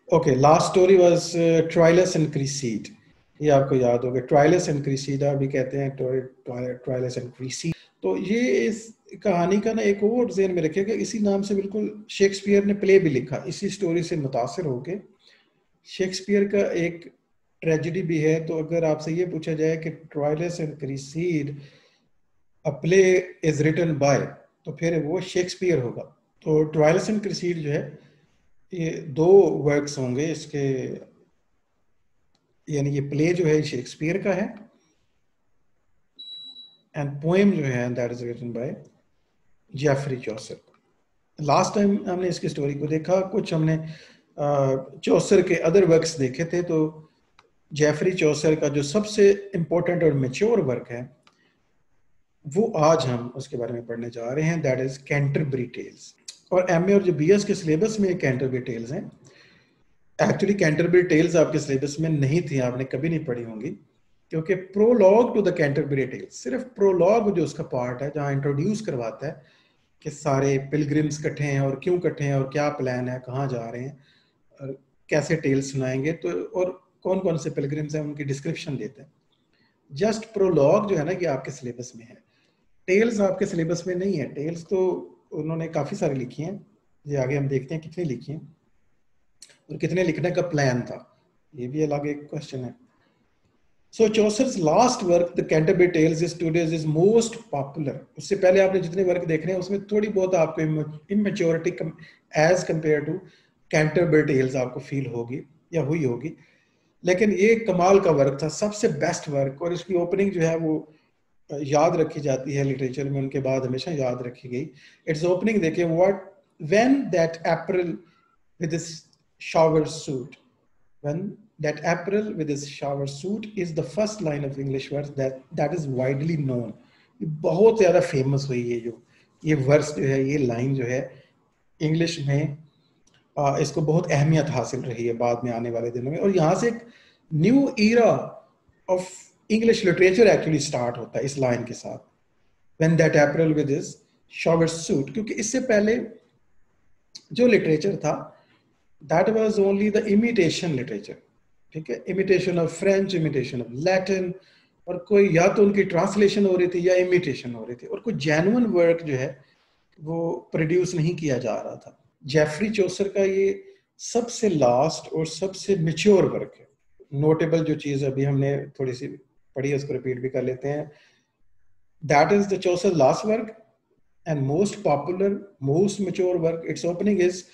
Okay, last story was Troilus and Criseyde. ये आपको याद होगा, ट्रायलस एंड क्रीसीडा भी कहते हैं, ट्रायलस एंड क्रीसीड। तो ये इस कहानी का ना एक और ज़हन में रखिएगा, इसी नाम से बिल्कुल शेक्सपियर ने प्ले भी लिखा, इसी स्टोरी से मुतासिर होके। शेक्सपियर का एक ट्रेजेडी भी है। तो अगर आपसे ये पूछा जाए कि Troilus and Criseyde a play is written by, तो फिर वो शेक्सपियर होगा। तो ट्रायलस एंड क्रीसीड जो है, ये दो वर्क्स होंगे इसके, यानी ये प्ले जो है शेक्सपियर का है, एंड पोएम जो है that is written by Geoffrey Chaucer. Last time हमने इसकी स्टोरी को देखा, कुछ हमने चौसर के अदर वर्क्स देखे थे। तो जेफरी चौसर का जो सबसे इम्पोर्टेंट और मैच्योर वर्क है, वो आज हम उसके बारे में पढ़ने जा रहे हैं, दैट इज कैंटरबरी टेल्स। और एमए और जो बीएस के सिलेबस में कैंटरबरी टेल्स हैं। एक्चुअली कैंटरबरी टेल्स आपके सिलेबस में नहीं थी, आपने कभी नहीं पढ़ी होंगी, क्योंकि prologue to the Canterbury Tales, सिर्फ प्रोलॉग जो उसका पार्ट है जहाँ इंट्रोड्यूस करवाता है कि सारे पिलग्रिम्स इकट्ठे हैं और क्यों इकट्ठे हैं और क्या प्लान है, कहाँ जा रहे हैं और कैसे टेल्स सुनाएंगे, तो और कौन कौन से पिलग्रिम्स हैं उनकी डिस्क्रिप्शन देते हैं। जस्ट प्रोलॉग जो है ना, ये आपके सिलेबस में है। टेल्स आपके सिलेबस में नहीं है। टेल्स तो उन्होंने काफ़ी सारी लिखी हैं, ये आगे हम देखते हैं कितनी लिखी हैं और कितने लिखने का प्लान था, ये भी अलग एक क्वेश्चन है। So Chaucer's last work the Canterbury Tales is today's is most popular. उससे पहले आपने जितने वर्क देख रहे हैं उसमें थोड़ी बहुत आपको immaturity as compare to Canterbury Tales आपको फील होगी या हुई होगी, लेकिन ये कमाल का वर्क था, सबसे बेस्ट वर्क। और इसकी ओपनिंग जो है वो याद रखी जाती है लिटरेचर में, उनके बाद हमेशा याद रखी गई। इट्स ओपनिंग देखिए, what when that April with his shower suit, when that April with his shower suit is the first line of English verse that is widely known। ये बहुत ज़्यादा फेमस हुई है, जो ये वर्स जो है, ये लाइन जो है इंग्लिश में, इसको बहुत अहमियत हासिल रही है बाद में आने वाले दिनों में। और यहाँ से एक new era of English literature actually start होता है इस लाइन के साथ, when that April with his shower suit। क्योंकि इससे पहले जो लिटरेचर था, that was only the imitation literature, ठीक है, imitation of French, imitation of Latin, और कोई या तो उनकी ट्रांसलेशन हो रही थी या इमिटेशन हो रही थी, और कोई जेन्युइन वर्क जो है वो प्रोड्यूस नहीं किया जा रहा था। जेफरी चौसर का ये सबसे लास्ट और सबसे मैच्योर वर्क है। नोटेबल जो चीज़ अभी हमने थोड़ी सी पढ़ी है उसको रिपीट भी कर लेते हैं। That is the Chaucer last work and most popular, most mature work. It's opening is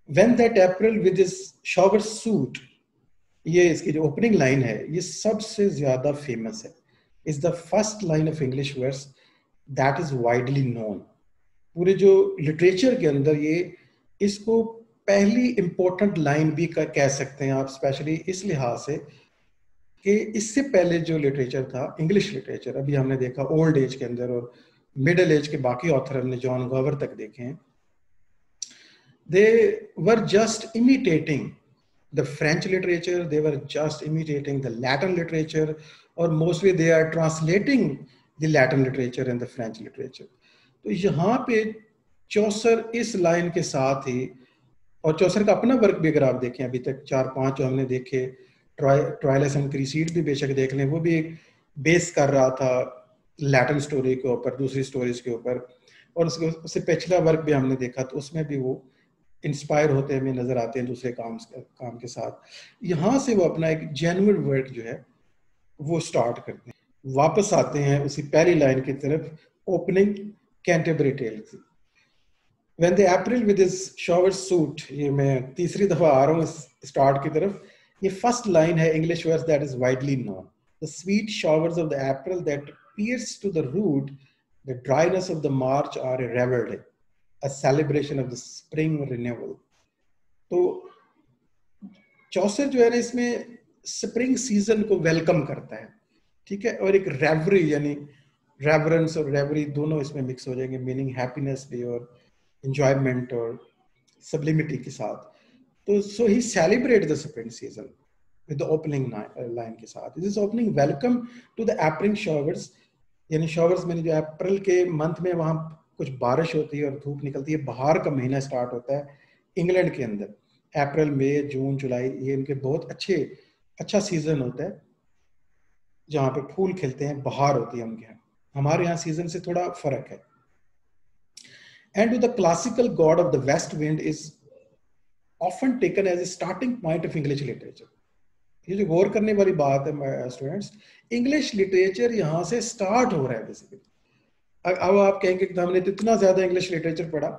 when that April with his shower suit, ये इसकी जो ओपनिंग लाइन है ये सबसे ज्यादा फेमस है, is the first line of English verse that is widely known. पूरे जो लिटरेचर के अंदर ये इसको पहली इंपॉर्टेंट लाइन भी कह सकते हैं आप, स्पेशली इस लिहाज से कि इससे पहले जो लिटरेचर था, इंग्लिश लिटरेचर, अभी हमने देखा ओल्ड एज के अंदर और मिडिल एज के बाकी ऑथर हमने जॉन गॉवर तक देखे हैं, they were just imitating the French literature, they were just imitating the Latin literature, or mostly they are translating the Latin literature and the French literature। तो यहाँ पे चौसर इस लाइन के साथ ही, और चौसर का अपना वर्क भी अगर आप देखें अभी तक 4-5 जो हमने देखे, ट्रायलस एंड क्रीसीड भी बेशक देख लें, वो भी एक बेस कर रहा था लैटिन स्टोरी के ऊपर, दूसरी स्टोरीज के ऊपर, और उससे पिछला वर्क भी हमने देखा तो उसमें भी वो इंस्पायर होते हमें नजर आते हैं दूसरे काम के साथ। यहाँ से वो अपना एक जेन्युइन वर्क जो है वो स्टार्ट करते हैं, वापस आते हैं उसी पहली लाइन की तरफ, opening Canterbury Tales. When the April with his shower suit, ये मैं तीसरी दफा आ रहा हूँ स्टार्ट की तरफ। ये फर्स्ट लाइन है English verse that is widely known, the sweet showers of the April that pierce to the root, the dryness of the March are a revelry, a celebration of the spring renewal। तो चौसर जो है ना इसमें spring season को welcome करता है, ठीक है, और एक रेवरी यानी रेवरेंस और रेवरी दोनों इसमें मिक्स हो जाएंगे, मीनिंग हैप्पीनेस भी और एंजॉयमेंट और सब्लिमिटी के साथ। तो so he celebrate the spring season with the opening line के साथ, this opening welcome to the April showers, यानी शॉवर्स में जो अप्रैल के मंथ में वहाँ कुछ बारिश होती है और धूप निकलती है, बाहर का महीना स्टार्ट होता है इंग्लैंड के अंदर, अप्रैल, मई, जून, जुलाई, ये इनके बहुत अच्छा सीजन होता है जहाँ पे फूल खिलते हैं, बहार होती है उनके यहाँ। हमारे यहाँ सीजन से थोड़ा फर्क है। And the classical god of the west wind is often taken as a starting point of English literature. ये जो गौर करने वाली बात है स्टूडेंट्स, इंग्लिश लिटरेचर यहाँ से स्टार्ट हो रहा है बेसिकली। अब आप कहेंगे कि हमने तो इतना ज्यादा इंग्लिश लिटरेचर पढ़ा,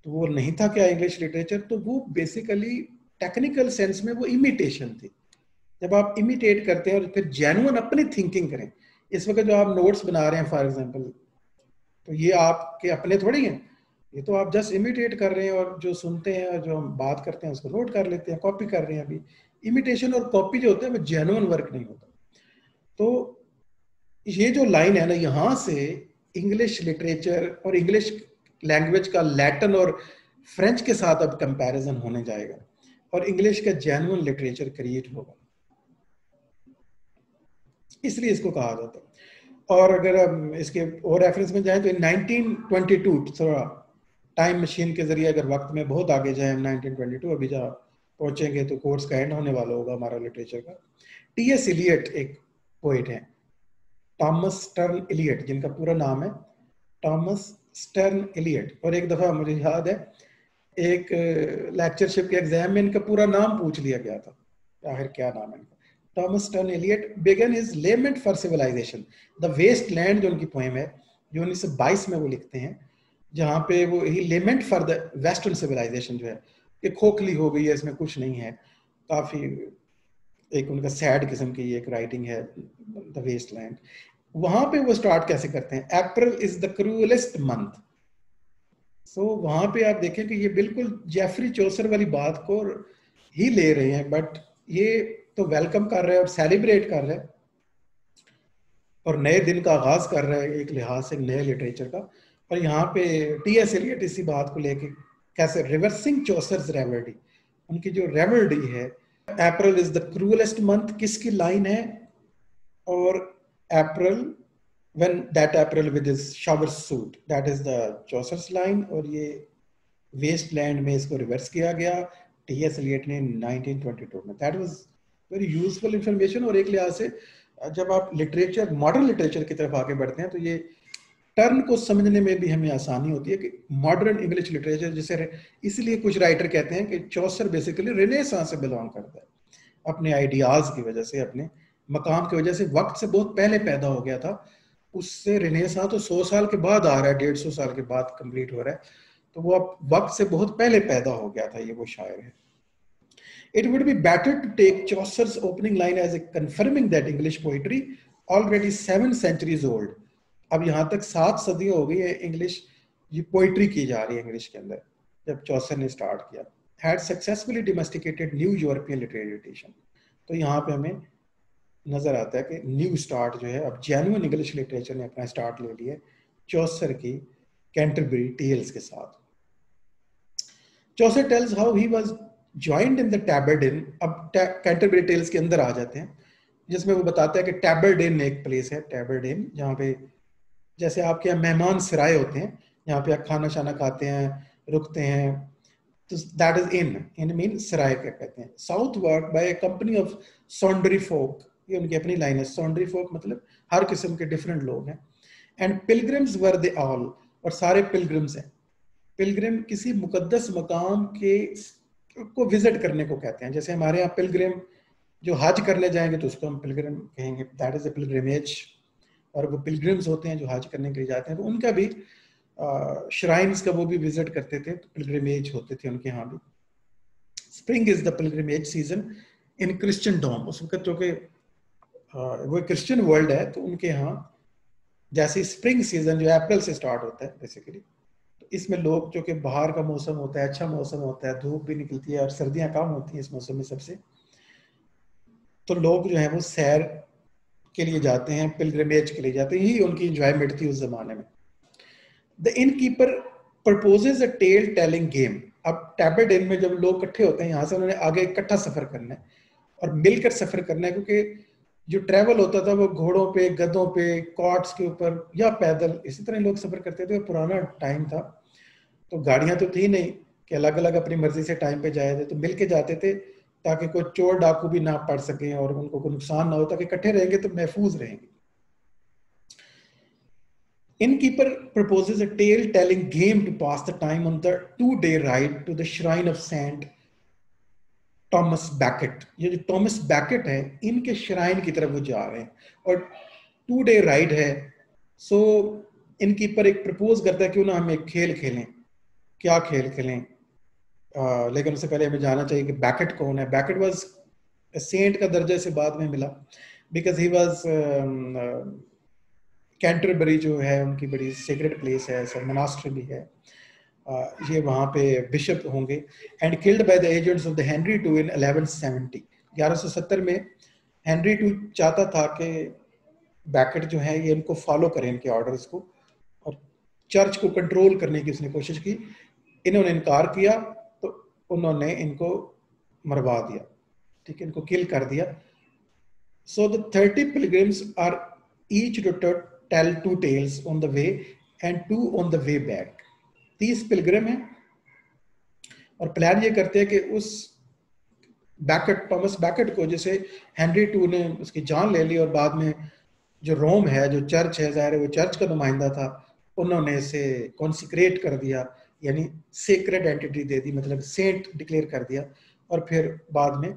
तो वो नहीं था क्या इंग्लिश लिटरेचर? तो वो बेसिकली टेक्निकल सेंस में वो इमिटेशन थी। जब आप इमिटेट करते हैं और फिर जेन्युइन अपनी थिंकिंग करें, इस वक्त जो आप नोट्स बना रहे हैं फॉर एग्जांपल, तो ये आपके अपने थोड़ी हैं, ये तो आप जस्ट इमिटेट कर रहे हैं और जो सुनते हैं और जो हम बात करते हैं उसको नोट कर लेते हैं, कॉपी कर रहे हैं। अभी इमिटेशन और कॉपी जो होता है वो जेन्युइन वर्क नहीं होता। तो ये जो लाइन है ना, यहाँ से इंग्लिश लिटरेचर और इंग्लिश लैंग्वेज का लैटिन और फ्रेंच के साथ अब कंपैरिजन होने जाएगा और इंग्लिश का जेन्युइन लिटरेचर क्रिएट होगा, इसलिए इसको कहा जाता है। और अगर हम इसके और रेफरेंस में जाएं तो 1922, थोड़ा टाइम मशीन के जरिए अगर वक्त में बहुत आगे जाए, 1922 अभी जहाँ पहुंचेंगे तो कोर्स का एंड होने वाला होगा हमारा लिटरेचर का। टी.एस. इलियट एक पोइट है, थॉमस स्टर्न इलियट, जिनका पूरा नाम है थॉमस स्टर्न इलियट। और एक दफा मुझे याद है एक लेक्चरशिप के एग्जाम में इनका पूरा नाम पूछ लिया गया था, आखिर क्या नाम है इनका। Thomas Stearns Eliot began his lament for civilization, the waste land, जो उनकी पोएम है जो 1922 में वो लिखते हैं, जहाँ पे वो he lament for the western civilization जो है कि खोखली हो गई है, इसमें कुछ नहीं है, काफी एक उनका सैड किस्म की एक राइटिंग है द वेस्ट लैंड। वहां पे वो स्टार्ट कैसे करते हैं, अप्रैल इज द क्रूएलेस्ट मंथ। सो वहां पे आप देखें कि ये बिल्कुल जेफरी चौसर वाली बात को ही ले रहे हैं, बट ये तो वेलकम कर रहे हैं और सेलिब्रेट कर रहे हैं और नए दिन का आगाज कर रहे हैं एक लिहाज से नए लिटरेचर का। और यहाँ पे टी.एस. एलियट इसी बात को लेके कैसे रिवर्सिंग चौसर्स रेवल्डी, उनकी जो रेवल्डी है, अप्रैल इज द क्रूएलेस्ट मंथ किसकी लाइन है, और अप्रैल when that April with his shower suit, that is the Chaucer's line। और ये वेस्टलैंड में इसको रिवर्स किया गया टी.एस. एलियट ने 1922 में। That was very useful information. और एक लिहाज से जब आप लिटरेचर, मॉडर्न लिटरेचर की तरफ आगे बढ़ते हैं तो ये टर्न को समझने में भी हमें आसानी होती है कि मॉडर्न इंग्लिश लिटरेचर, जिसे इसलिए कुछ राइटर कहते हैं कि चौसर बेसिकली रेनेसांस से बिलोंग करता है, अपने आइडियाज की वजह से, अपने मकाम की वजह से, वक्त से बहुत पहले पैदा हो गया था। उससे रेनेसां तो 100 साल के बाद आ रहा है, 150 साल के बाद कंप्लीट हो रहा है, तो वो अब वक्त से बहुत पहले पैदा हो गया था, ये वो शायर है। It would be better to take Chaucer's opening line as a confirming that English poetry already 7 centuries old। अब यहाँ तक 7 सदियां हो गई है इंग्लिश, ये पोइट्री की जा रही है इंग्लिश के अंदर, जब चौसर ने स्टार्ट किया। had successfully domesticated new European literary tradition। तो यहाँ पे हमें नजर आता है कि न्यू स्टार्ट जो है, अब जेन्युइन इंग्लिश लिटरेचर ने अपना स्टार्ट ले लिया चौसर की कैंटरबरी टेल्स के साथ। Chaucer tells how he was joined in the Tabard Inn. अब कैंटरबरी टेल्स के अंदर आ जाते हैं, जिसमें वो बताता है कि टैबर्ड इन एक प्लेस है, टैबर्ड इन, जहाँ पे जैसे आपके यहाँ मेहमान सराय होते हैं, यहाँ पे आप खाना शाना खाते हैं, रुकते हैं, तो दैट इज इन मीन सराय क्या कहते हैं। Southwark by a company of sundry folk, ये उनकी अपनी लाइन है। सॉन्डरी फोक मतलब हर किस्म के डिफरेंट लोग हैं। And pilgrims were they all, और सारे पिलग्रिम्स हैं। पिलग्रिम किसी मुकद्दस मकाम के को विजिट करने को कहते हैं। जैसे हमारे यहाँ पिलग्रिम जो हज करने जाएंगे तो उसको हम पिलग्रिम कहेंगे, दैट इज ए पिलग्रिमेज। और वो पिलग्रिम्स होते हैं जो हज करने के लिए जाते हैं, तो उनका भी श्राइन्स का वो भी विजिट करते थे, तो पिलग्रिमेज होते थे उनके यहाँ भी। Spring is the pilgrimage season in Christendom. उस वक्त जो कि वो क्रिश्चियन वर्ल्ड है, तो उनके यहाँ जैसे स्प्रिंग सीजन जो अप्रैल से स्टार्ट होता है बेसिकली, तो इसमें लोग, जो कि बाहर का मौसम होता है, अच्छा मौसम होता है, धूप भी निकलती है और सर्दियां कम होती हैं इस मौसम में सबसे, तो लोग जो है वो सैर के लिए जाते हैं, पिलग्रिमेज के लिए जाते हैं। यही उनकी इंजॉयमेंट थी उस जमाने में। The innkeeper proposes a tale telling game. अब टैबर्ड इन में जब लोग इकट्ठे होते हैं, यहाँ से उन्होंने आगे इकट्ठा सफर करना है और मिलकर सफर करना है, क्योंकि जो ट्रैवल होता था वो घोड़ों पे, गधों पे, कॉट्स के ऊपर या पैदल, इसी तरह लोग सफर करते थे। पुराना टाइम था तो गाड़ियां तो थी नहीं, कि अलग अलग अपनी मर्जी से टाइम पे जाए थे, तो मिल के जाते थे ताकि कोई चोर डाकू भी ना पड़ सकें और उनको कोई नुकसान ना हो, ताकि इकट्ठे रहेंगे तो महफूज रहेंगे। Innkeeper proposes a tale-telling game to pass the time on the 2-day ride to the shrine of Saint Thomas Becket. ये जो थॉमस बैकेट है, इनके श्राइन की तरफ वो जा रहे हैं और 2-day राइड है। सो इनकीपर एक प्रपोज करता है क्यों ना हम एक खेल खेलें। क्या खेल खेलें? लेकिन उससे पहले हमें जानना चाहिए कि बैकेट कौन है। बैकेट वाज सेंट का दर्जा से बाद में मिला, बिकॉज ही वाज कैंटरबरी जो है उनकी बड़ी सीक्रेट प्लेस है, सब मोनास्ट्री भी है। ये वहाँ पे बिशप होंगे। And killed by the agents of the Henry II इन 1170। 1170 में हेनरी II चाहता था कि बैकेट जो है ये इनको फॉलो करें, इनके ऑर्डर्स को, और चर्च को कंट्रोल करने की उसने कोशिश की। इन्होंने इनकार किया तो उन्होंने इनको मरवा दिया, ठीक है, इनको किल कर दिया। So the 30 pilgrims are each to tell 2 tales on the way and 2 on the way back. 30 pilgrim है और प्लान ये करते हैं कि उस बैकेट, थॉमस बैकेट को, जैसे हेनरी II ने उसकी जान ले ली और बाद में जो रोम है, जो चर्च है, ज़ाहिर है वो चर्च का नुमाइंदा था, उन्होंने इसे कॉन्सिक्रेट कर दिया, यानी सेक्रेड एंटिटी दे दी, मतलब सेंट डिक्लेयर कर दिया। और फिर बाद में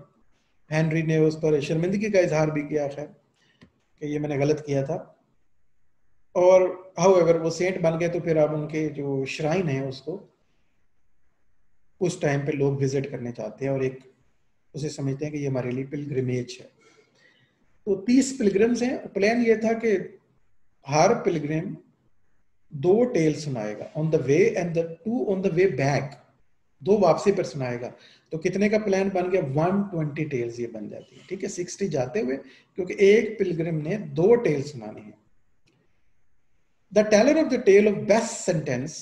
हेनरी ने उस पर शर्मिंदगी का इजहार भी किया, खैर कि ये मैंने गलत किया था। और हाउएवर वो सेंट बन गए, तो फिर अब उनके जो श्राइन है उसको उस टाइम पे लोग विजिट करने चाहते हैं और एक उसे समझते हैं कि ये हमारे लिए पिलग्रिमेज है। तो 30 पिलग्रिम्स हैं। प्लान ये था कि हर पिलग्रिम 2 टेल सुनाएगा on the way and the 2 on the way back, 2 वापसी पर सुनाएगा। तो कितने का प्लान बन गया? 120 टेल्स ये बन जाती है, ठीक है, 60 जाते हुए, क्योंकि एक पिलग्रिम ने 2 टेल सुनानी है। The teller of the tale of best sentence,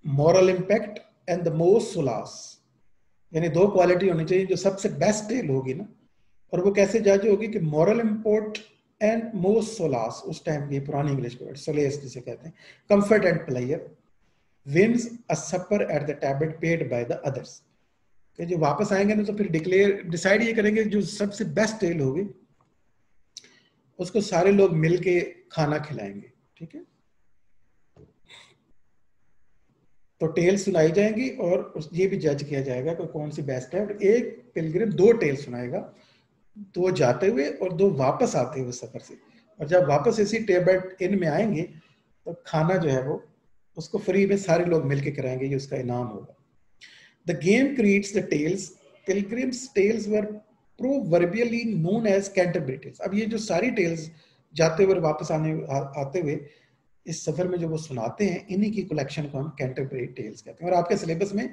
moral impact and the most solace, यानी 2 क्वालिटी होनी चाहिए, जो सबसे बेस्ट टेल होगी ना, और वो कैसे जज होगी कि moral import and most solace, उस टाइम की पुरानी इंग्लिश वर्ड solace जिसे कहते हैं, comfort and pleasure, wins a supper at the table paid by the others। कि जो वापस आएंगे ना तो फिर डिसाइड ये करेंगे जो सबसे बेस्ट टेल होगी उसको सारे लोग मिलके खाना खिलाएंगे, ठीक है। तो टेल सुनाई जाएंगी और ये भी जज किया जाएगा कि कौन सी बेस्ट है। और एक पिलग्रिम 2 टेल सुनाएगा, 2 जाते हुए और 2 वापस आते हुए सफर से। और जब वापस इसी टेबल इन में आएंगे तो खाना जो है वो उसको फ्री में सारे लोग मिलके कराएंगे, ये उसका इनाम होगा। The game creates the tales. Pilgrims tales were proverbially known as Canterbury Tales. अब ये जो सारी टेल्स जाते हुए वापस आते हुए इस सफर में जो वो सुनाते हैं, इन्हीं की कलेक्शन को हम कैंटरबरी टेल्स कहते हैं। और आपके सिलेबस में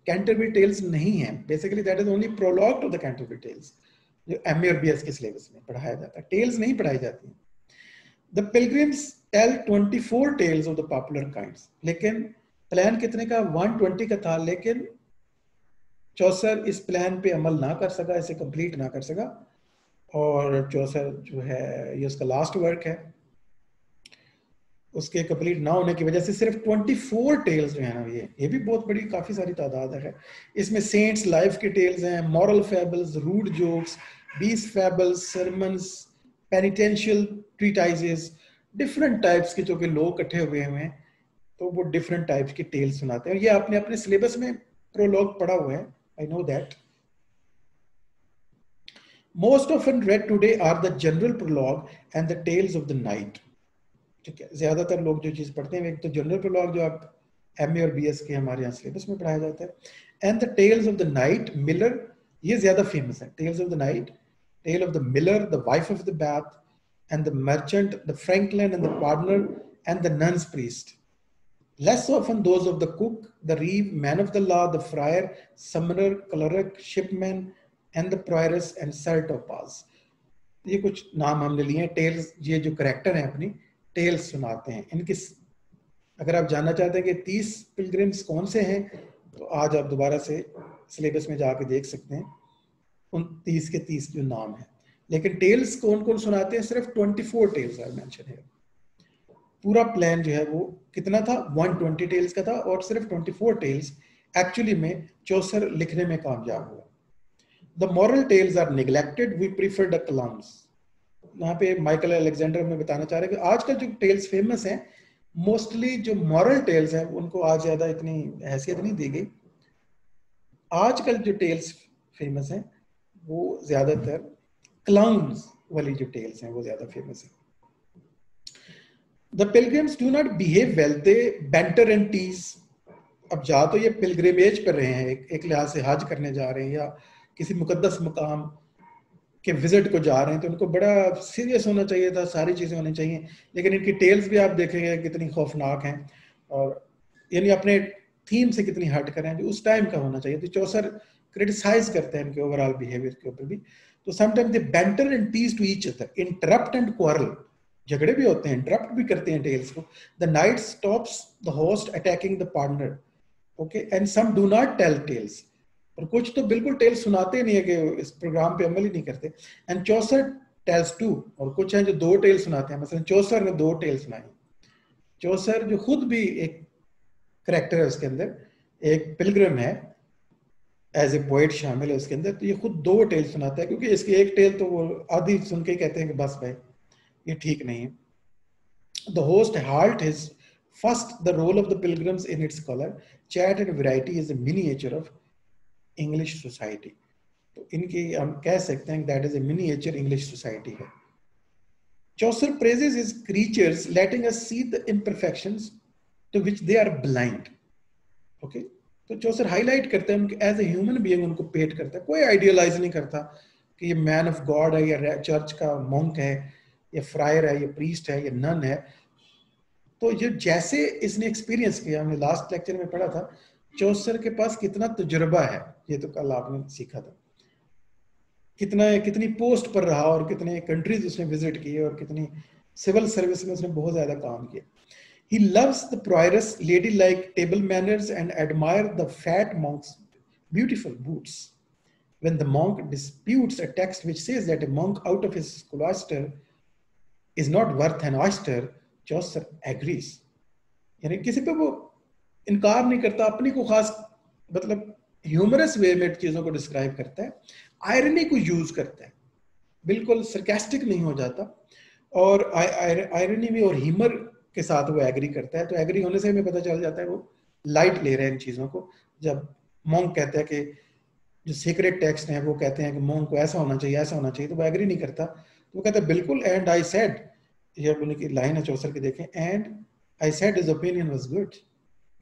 कैंटरबरी टेल्स नहीं है, basically that is only prologue to the Canterbury Tales, जो एमए और बीएस के सिलेबस में पढ़ाया जाता है। टेल्स नहीं पढ़ाई जाती हैं। The pilgrims tell 24 tales of the popular kinds. लेकिन प्लान कितने का? 120 का था, लेकिन चौसर इस प्लान पे अमल ना कर सका, इसे कंप्लीट ना कर सका, और चौसर जो है ये उसका लास्ट वर्क है। उसके कंप्लीट ना होने की वजह से सिर्फ 24 टेल्स जो है ना, ये भी बहुत बड़ी काफी सारी तादाद है। इसमें सेंट्स लाइफ के टेल्स हैं, मॉरल फैबल्स, रूड जोक्स, बीस फैबल्स, सरमन्स, पेनिटेंशियल ट्रीटाइजेस, डिफरेंट टाइप्स के जो कि लोग इकट्ठे हुए हैं, तो वो डिफरेंट टाइप्स की टेल्स सुनाते हैं। ये आपने अपने सिलेबस में प्रोलॉग पढ़ा हुआ है, I know that. Most often read today are the general prologue and the tales of the knight. ठीक है, ज्यादातर लोग जो चीज पढ़ते हैं, एक तो जनरल प्रोलॉग जो आप एमए और बीएस के हमारे यहाँ सिलेबस में पढ़ाया जाता है, and the tales of the knight miller, ये ज्यादा फेमस है। Tales of the knight, tale of the miller, the wife of the bath and the merchant, the franklin and the partner and the nun's priest. Less often those of the cook, the reeve, man of the law, the friar, summoner, cleric, shipman, and the prioress and sartopaz। ये कुछ नाम हमने लिए हैं tales, ये जो character हैं अपनी टेल्स सुनाते हैं। इनकी अगर आप जानना चाहते हैं कि 30 पिलग्रिम्स कौन से हैं, तो आज आप दोबारा से सिलेबस में जाके देख सकते हैं उन 30 के 30 जो नाम है। लेकिन टेल्स कौन कौन सुनाते हैं? सिर्फ 24 टेल्स आर मेंशन है। पूरा प्लान जो है वो कितना था? 120 टेल्स का था, और सिर्फ 24 टेल्स एक्चुअली में चौसर लिखने में कामयाब हुआ। The moral tales are neglected, we prefer the clowns. यहाँ पे माइकल अलेक्जेंडर में बताना चाह रहे हैं कि आजकल जो टेल्स फेमस हैं, मोस्टली जो मॉरल टेल्स हैं उनको आज ज्यादा इतनी हैसियत नहीं दी गई। आजकल जो टेल्स फेमस हैं वो ज्यादातर क्लाउन्स वाली जो टेल्स हैं वो ज्यादा फेमस है। The pilgrims do not behave well, they banter and tease. अब जा तो ये पिलग्रिमेज कर रहे हैं, एक लिहाज से हज करने जा रहे हैं या किसी मुकद्दस मुकाम के विजिट को जा रहे हैं, तो उनको बड़ा सीरियस होना चाहिए था, सारी चीजें होनी चाहिए, लेकिन इनकी टेल्स भी आप देखेंगे कितनी खौफनाक हैं और यानी अपने थीम से कितनी हट कर हैं, जो उस टाइम का होना चाहिए। तो चौसर क्रिटिसाइज करते हैं इनके ओवरऑल बिहेवियर के ऊपर भी। तो sometime they banter and tease to each other, interrupt and quarrel, झगड़े भी होते हैं, इंटरप्ट भी करते हैं टेल्स को। The knight stops the host attacking the partner, okay, and some do not tell tales, और कुछ तो बिल्कुल टेल सुनाते नहीं है कि इस प्रोग्राम पे अमल ही नहीं करते। एंड चौसर टेल्स टू, और कुछ हैं जो 2 टेल सुनाते हैं, मतलब चौसर ने 2 टेल सुनाई। चौसर जो खुद भी एक करेक्टर है उसके अंदर, एक पिलग्रिम है, एज ए पोएट शामिल है उसके अंदर, तो ये खुद 2 टेल सुनाता है, क्योंकि इसकी एक टेल तो वो आधी सुन के कहते हैं कि बस भाई ये ठीक नहीं है। The host halt his first, the role of the pilgrims in its color, chat and variety is a miniature of English society. तो इनकी हम कह सकते हैं that is a miniature English society है। Chaucer praises his creatures, letting us see the imperfections to which they are blind. Okay? तो चौसर highlight करते हैं उनके एज ए ह्यूमन बीइंग, उनको पेट करता है, कोई आइडियलाइज नहीं करता कि ये मैन ऑफ गॉड है या चर्च का मॉन्क है या फ्रायर है या प्रीस्ट है या नन है। तो ये जैसे इसने एक्सपीरियंस किया, हमने लास्ट लेक्चर में पढ़ा था चौसर के पास कितना तजुर्बा है, ये तो कल आपने सीखा था, कितनी पोस्ट पर रहा और कितने कंट्रीज उसने विजिट किए और कितनी सिविल सर्विस में उसने बहुत ज्यादा काम किया। He loves the prioress ladylike table manners and admire the fat monk's beautiful boots. When the monk disputes a text which says that a monk out of his cloister is not worth an oyster, Chaucer agrees. यानी किसी पे वो इनकार नहीं करता, अपनी को खास मतलब ह्यूमरस वे में चीजों को डिस्क्राइब करता है, आयरनी को यूज करता है, बिल्कुल सरकास्टिक नहीं हो जाता, और आयरनी में और ह्यूमर के साथ वो एग्री करता है। तो एग्री होने से हमें पता चल जाता है वो लाइट ले रहे हैं इन चीजों को। जब मॉन्क कहता है कि जो सीक्रेट टेक्स्ट हैं वो कहते हैं कि मॉन्क को ऐसा होना चाहिए ऐसा होना चाहिए, तो वो एग्री नहीं करता, तो वो कहता है बिल्कुल, एंड आई सेड, ये उनकी लाइन है चौसर की, देखें, and I said his opinion was good,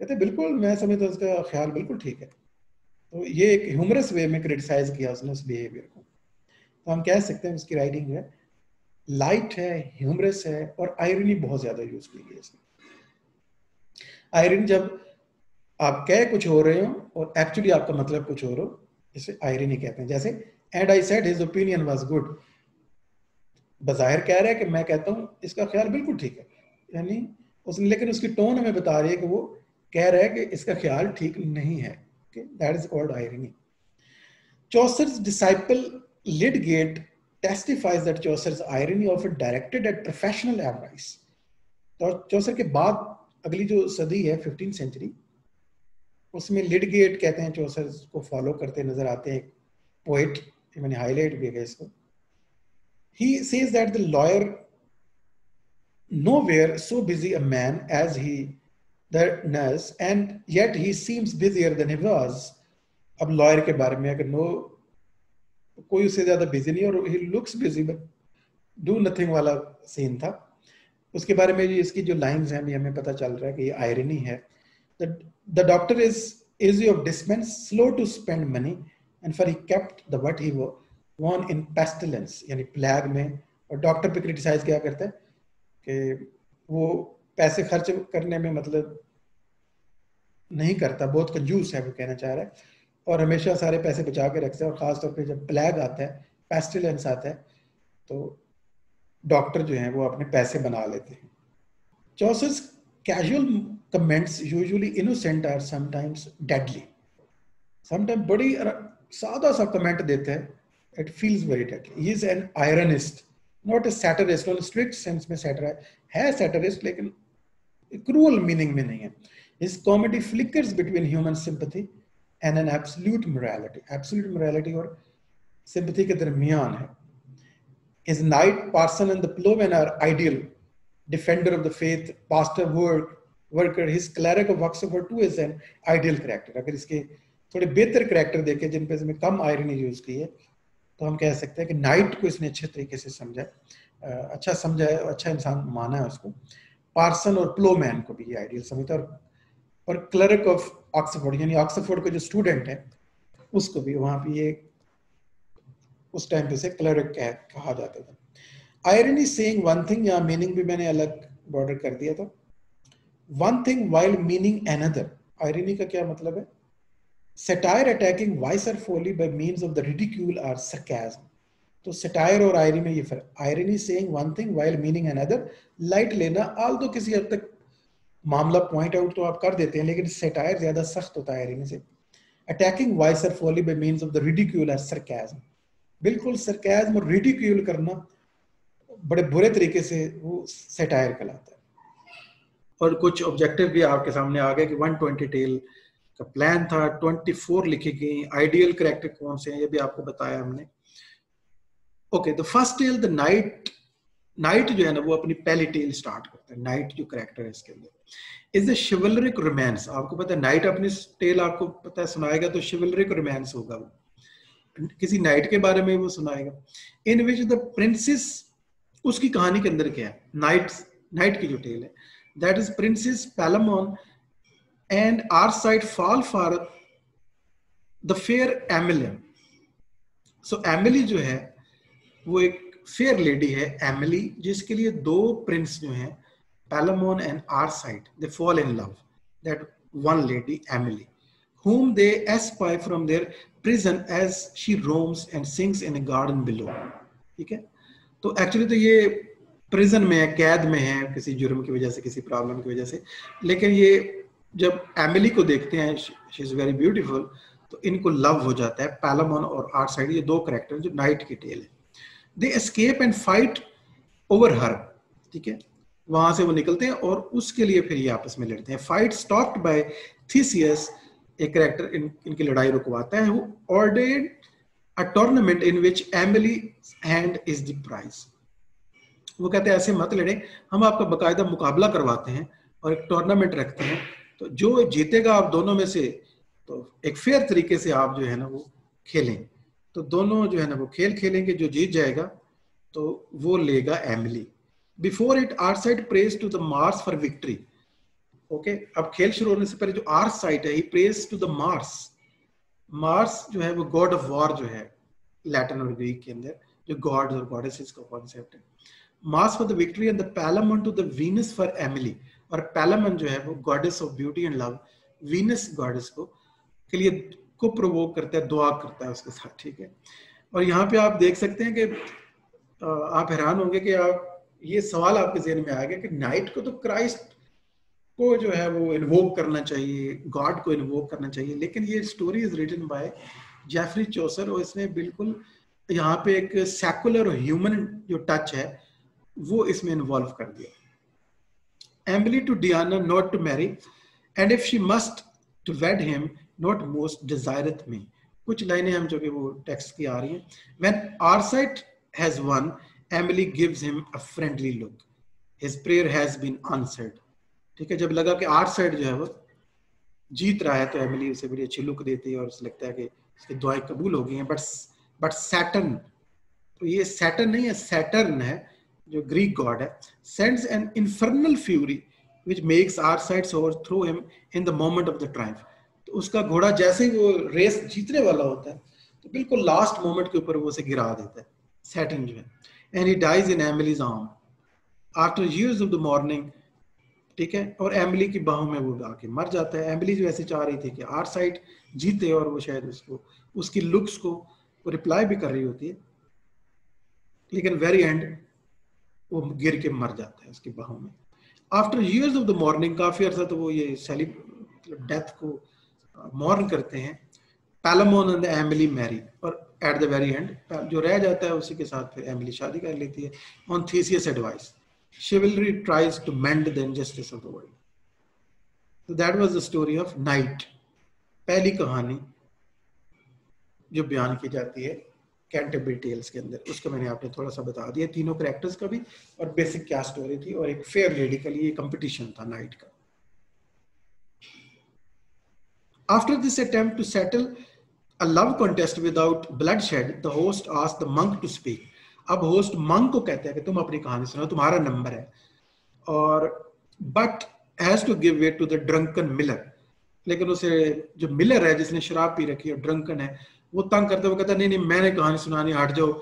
कहते हैं बिल्कुल मैं समझता हूं उसका ख्याल बिल्कुल ठीक है। तो ये एक ह्यूमरस वे में क्रिटिसाइज किया उसने उस बिहेवियर को। तो हम कह सकते हैं उसकी राइटिंग है लाइट है, ह्यूमरस है, और आयरनी बहुत ज्यादा यूज की गई इसमें। आयरनी जब आप कह कुछ हो रहे हो और एक्चुअली आपका मतलब कुछ और हो, इसे आयरनी कहते हैं। जैसे and I said his opinion was good, बज़ाहिर कह रहा है कि मैं कहता हूं इसका ख्याल बिल्कुल ठीक है, यानी उसने, लेकिन उसकी टोन हमें बता रही है कि वो कह रहा है कि इसका ख्याल ठीक नहीं है। That is called irony. Chaucer's disciple Lydgate testifies that Chaucer's irony often directed at professional advice. तो चौसर के बाद अगली जो सदी है 15th सेंचुरी, उसमें लिडगेट कहते हैं चौसर को फॉलो करते नजर आते हैं, पोएट, मैंने हाईलाइट भी किया इसको। He says that the lawyer nowhere so busy a man as he that nurse, and yet he seems busier than he was. अब लॉयर के बारे में अगर कोई उससे ज्यादा बिजी नहीं, और he looks busy but do nothing वाला सीन था। उसके बारे में इसकी जो लाइंस हैं भी हमें पता चल रहा है कि ये आयरनी है। The doctor is easy of dispense, slow to spend money, and for he kept the what he won in pestilence, यानी प्लेग में। और डॉक्टर पे क्रिटिसाइज क्या करता है कि वो पैसे खर्च करने में मतलब नहीं करता, बहुत कंजूस है वो कहना चाह रहा है, और हमेशा सारे पैसे बचा के रखता है, और खासतौर पे जब प्लेग आता है, पेस्टिलेंस आता है, तो डॉक्टर जो हैं वो अपने पैसे बना लेते हैं। Chaucer's casual comments, usually innocent, are sometimes deadly. Sometimes बड़ी सादा सा कमेंट देते हैं, it feels very deadly. He is an ironist, not a satirist. On strict sense में satir है satirist, लेकिन cruel meaning में नहीं है। His comedy flickers between human sympathy and an absolute morality. Absolute morality और sympathy के दरमियान है. His knight, parson and the plowman are ideal. Defender of the faith, pastor, worker, his cleric of Oxford too is an ideal character. अगर इसके थोड़े बेहतर character देखें जिन पे इसमें कम irony use की है तो हम कह सकते हैं कि knight को इसने अच्छे तरीके से समझा, अच्छा समझा है, अच्छा इंसान माना है उसको. पार्सन और प्लोमैन को भी ये आइडियल समझता है और क्लर्क ऑफ ऑक्सफोर्ड यानी ऑक्सफोर्ड का जो स्टूडेंट है उसको भी वहां पे ये उस टाइम पे से क्लर्क कहा जाता था. आयरनी सेइंग वन थिंग, या मीनिंग भी मैंने अलग बॉर्डर कर दिया था. One thing while meaning another. Irony का क्या मतलब है? सटायर अटैकिंग वाइस और folly by means of the ridicule और सरकाज़म. तो सटायर और आयरनी में ये फर्क. Irony saying one thing while meaning another, light लेना, आल तो किसी हद तक मामला पॉइंट आउट तो आप कर देते हैं, लेकिन सटायर ज्यादा सख्त होता है आयरनी से. अटैकिंग वाइस और folly by means of the ridicule और सरकाज़म. बिल्कुल सरकाज़म और रिडिक्यूल करना बड़े बुरे तरीके से वो सटायर कहलाता है. और कुछ ऑब्जेक्टिव भी आपके सामने आ गए कि 120 टेल का प्लान था, 24 लिखी गई. आइडियल कैरेक्टर कौन से हैं ये भी आपको बताया हमने. Okay, the first tale the knight जो है ना वो अपनी पहली टेल स्टार्ट करता है. नाइट जो कैरेक्टर है इसके अंदर इज द शिवलरिक रोमांस. आपको पता है नाइट अपनी टेल आपको पता है सुनाएगा तो शिवलरिक रोमांस होगा, वो किसी नाइट के बारे में वो सुनाएगा. इन विच द प्रिंसेस, उसकी कहानी के अंदर क्या है? नाइट की जो टेल है, that is princes Palamon and Arcite fall for the fair Emily. So Emily जो है वो एक फेयर लेडी है, एमिली, जिसके लिए दो प्रिंस जो हैं Palamon and Arcite, they fall in love. That one lady Emily whom they espy from their prison as she roams and sings in a garden below. ठीक है, तो एक्चुअली तो ये प्रिजन में है, कैद में है किसी जुर्म की वजह से, किसी प्रॉब्लम की वजह से. लेकिन ये जब एमिली को देखते हैं, शी इज वेरी ब्यूटीफुल, तो इनको लव हो जाता है. पैलामोन और आरसाइड ये दो कैरेक्टर जो नाइट की टेल है. They escape and fight over her. ठीक है, वहां से वो निकलते हैं और उसके लिए फिर ये आपस में लड़ते हैं. फाइट स्टॉप्ड बाय थीसियस, एक कैरेक्टर इनकी लड़ाई रुकवाता है. वो ordered a tournament in which Emily hand is the prize. वो कहते हैं ऐसे मत लड़े, हम आपका बकायदा मुकाबला करवाते हैं और एक टूर्नामेंट रखते हैं, तो जो जीतेगा आप दोनों में से, तो एक फेयर तरीके से आप जो है ना वो खेलें. तो दोनों जो है ना वो खेल खेलेंगे, जो जीत जाएगा तो वो लेगा Emily. Before it Arcite prays to the Mars for victory. Okay, अब खेल शुरू होने से पहले जो आरसाइड है, he prays to the Mars. Mars जो है वो गॉड ऑफ वॉर जो है लैटिन और ग्रीक के अंदर, जो गॉड्स और गॉडेसेस का कॉन्सेप्ट है. Mars for the victory and the Palamon to the Venus for Emily. और पैलामन जो है वो goddess of beauty and love, Venus goddess को के लिए को प्रोवोक करता है, दुआ करता है उसके साथ. ठीक है, और यहाँ पे आप देख सकते हैं कि आप हैरान होंगे कि आप ये सवाल आपके ज़हन में आ गया कि नाइट को तो क्राइस्ट को जो है वो इन्वोक करना चाहिए, गॉड को इन्वोक करना चाहिए, लेकिन ये story is written by Geoffrey Chaucer और इसने बिल्कुल यहाँ पे एक सेकुलर और ह्यूमन जो टच है वो इसमें इन्वॉल्व कर दिया. Emily to Diana not to marry and if she must to wed him not most desireth me. कुछ लाइनें हम जो कि वो टेक्स्ट की आ रही हैं. When Arcite has won Emily gives him a friendly look, his prayer has been answered. ठीक है, जब लगा कि आरसाइड जो है वो जीत रहा है तो एमिली उसे बड़ी अच्छी लुक देती है और उसे लगता है कि उसकी दुआएं कबूल हो गई हैं. बट सैटर्न, तो ये सैटर्न नहीं है, सैटर्न है जो ग्रीक गॉड है, sends an infernal fury which makes Arcite overthrow him in the moment of the triumph. तो उसका घोड़ा जैसे ही वो रेस जीतने वाला होता है तो बिल्कुल लास्ट मोमेंट के ऊपर वो उसे गिरा देता है, सैटर्न जो है. And he dies in Emily's arm after years of the mourning. ठीक है, और एमिली की बाहों में वो आके मर जाता है. एमिली जो ऐसे चाह रही थी कि आरसाइड जीते और वो शायद उसको उसकी लुक्स को वो रिप्लाई भी कर रही होती है, लेकिन वेरी एंड वो गिर के मर जाता है उसकी बाहों में. After years of the morning, काफी अर्सा तो वो ये डेथ को मॉर्न करते हैं. पैलामोन एंड एमिली मैरी, और एट द वेरी एंड जो रह जाता है उसी के साथ फिर एमिली शादी कर लेती है on Theseus advice. Chivalry tries to mend the injustice of the world. तो that was the story of night, पहली कहानी जो बयान की जाती है कैंटरबरी टेल्स के अंदर। उसको मैंने आपने थोड़ा सा बता दिया, तीनों कैरेक्टर्स का भी और बेसिक क्या स्टोरी थी, और एक फेयर लेडी के लिए कंपटीशन था नाइट का। After this attempt to settle a love contest without bloodshed, the host asked the monk to speak. अब होस्ट मंक को कहते हैं कि तुम अपनी कहानी सुनाओ, तुम्हारा नंबर है, और but has to give way to the drunken miller. लेकिन उसे जो मिलर है जिसने शराब पी रखी है, ड्रंकन है, वो तंग करते हुए कहता नहीं नहीं मैंने कहानी सुनानी, हट जाओ,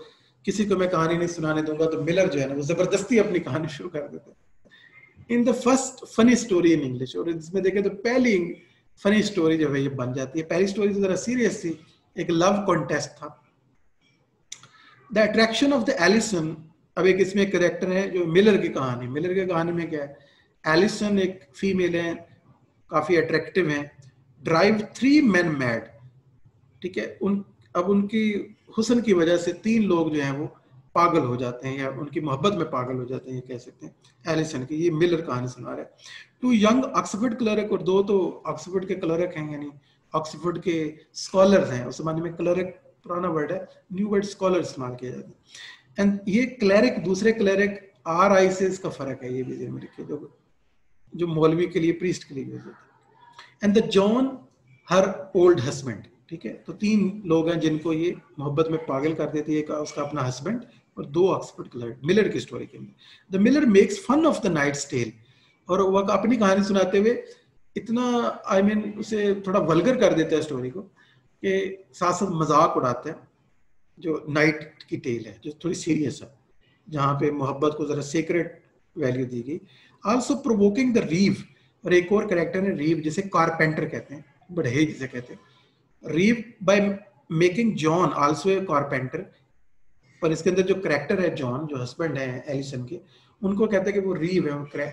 किसी को मैं कहानी नहीं सुनाने दूंगा। तो मिलर जो है ना वो जबरदस्ती अपनी कहानी शुरू कर देता है। In the first funny story in English, और इसमें देखें तो पहली फनी स्टोरी जो है ये बन जाती है। पहली स्टोरी तो जरा सीरियस थी, एक लव कॉन्टेस्ट था। The attraction of the Alison, अब एक इसमें एक कैरेक्टर है जो मिलर की कहानी, मिलर की कहानी में क्या है, एलिसन एक फीमेल है, काफी अट्रैक्टिव है, ड्राइव 3 men मैड, ठीक है। अब उनकी हुस्न की वजह से 3 लोग जो हैं वो पागल हो जाते हैं, या उनकी मोहब्बत में पागल हो जाते हैं, ये कह सकते हैं एलिसन की। ये मिलर कहानी सुना रहा है। 2 यंग ऑक्सफोर्ड क्लर्क, और 2 तो ऑक्सफोर्ड के क्लर्क हैं, यानी ऑक्सफोर्ड के स्कॉलर्स हैं। उस जमाने में क्लर्क पुराना वर्ड है, न्यू वर्ड स्कॉलर इस्तेमाल किया जाता है। एंड ये क्लरिक, दूसरे क्लरिक, RI से इसका फर्क है, ये भी ध्यान रखिए, जो मौलवी के लिए, प्रीस्ट के लिए यूज होता है। And the John her old husband, ठीक है। तो 3 लोग हैं जिनको ये मोहब्बत में पागल कर देती है, उसका अपना हस्बैंड और 2 ऑक्सफोर्ड क्लर्क। मिलर की स्टोरी के अंदर the miller makes fun of the knight's tale, और वो अपनी कहानी सुनाते हुए इतना उसे थोड़ा वल्गर कर देता है स्टोरी को, कि साथ साथ मजाक उड़ाते हैं जो नाइट की टेल है, जो थोड़ी सीरियस है, जहाँ पे मोहब्बत को जरा सीक्रेट वैल्यू दी गई। आल्सो प्रोवोकिंग द रीव, और एक और कैरेक्टर है रीव, जिसे कारपेंटर कहते हैं, बढ़े जिसे कहते हैं। Reeve by making John also a carpenter, पर इसके अंदर जो कैरेक्टर है जॉन, जो हस्बैंड है एलिसन के, उनको कहते हैं कि वो रीव है,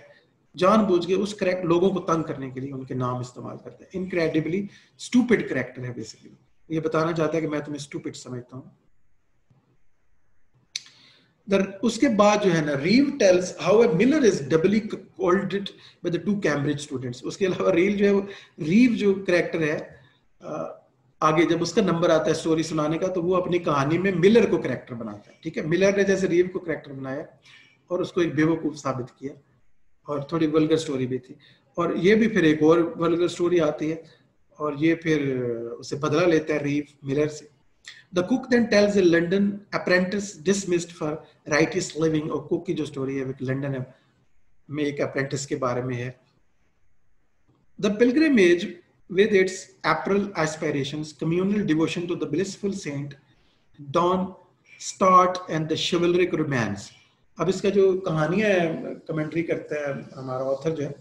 जानबूझ के उस करेक्ट लोगों को तंग करने के लिए उनके नाम इस्तेमाल करते हैं। इनक्रेडिबली स्टूपिड कैरेक्टर है बेसिकली, ये बताना चाहता है कि मैं तुम्हें स्टूपिड समझता हूँ। उसके बाद जो है ना, Reeve tells how a miller is doubly cuckolded by the 2 Cambridge students. उसके अलावा रीव जो है, वो रीव जो कैरेक्टर है, आगे जब उसका नंबर आता है स्टोरी सुनाने का, तो वो अपनी कहानी में मिलर को कैरेक्टर बनाता है, ठीक है। मिलर ने जैसे रीव को कैरेक्टर बनाया और उसको एक बेवकूफ साबित किया, और थोड़ी वल्गर स्टोरी भी थी, और ये भी फिर एक और वल्गर स्टोरी आती है, और ये फिर उसे बदला लेता है रीव मिलर से। The cook then tells a London apprentice dismissed for righteous living, और कुक की जो स्टोरी है वो लंदन में एक अप्रेंटिस के बारे में है। The pilgrimage with its April aspirations, communal devotion to the blissful saint, dawn, start and the chivalric romance। अब इसका जो कहानियां कमेंट्री करता है हमारा ऑथर जो है,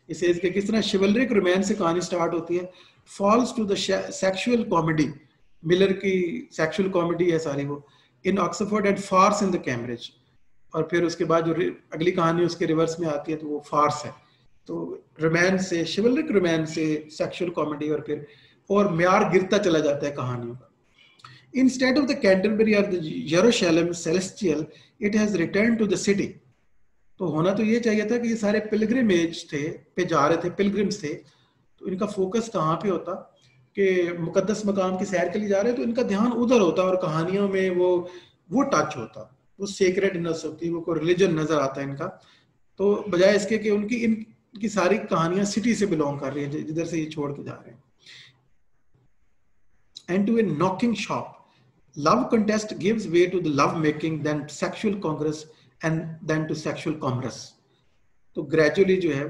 इसे इसके किस तरह शिवलरिक रोमांस से कहानी स्टार्ट होती है, falls to the sexual comedy, miller की सेक्सुअल कॉमेडी है सारी वो, in Oxford and farce in the Cambridge, और फिर उसके बाद जो अगली कहानी उसके रिवर्स में आती है तो वो फार्स है। तो रोमांस से, शिवलरिक रोमांस से सेक्सुअल कॉमेडी, और फिर और म्यार गिरता चला जाता है कहानियों का। Instead of the Canterbury or the Jerusalem celestial, it has returned to the city। तो होना तो ये चाहिए था कि ये सारे पिलग्रिमेज थे, पे जा रहे थे, पिलग्रिम्स थे, तो इनका फोकस कहाँ पे होता कि मुकद्दस मकाम की सैर के लिए जा रहे हैं, तो इनका ध्यान उधर होता, और कहानियों में वो टच होता, वो सेक्रेडनेस होती, वो कोई रिलीजन नजर आता है इनका। तो बजाय इसके कि इनकी सारी कहानियां सिटी से बिलोंग कर रही है, जिधर से ये छोड़ के जा रहे हैं। And to a knocking shop, love contest gives way to the love making, then sexual congress, and then to sexual commerce। तो ग्रेजुअली जो है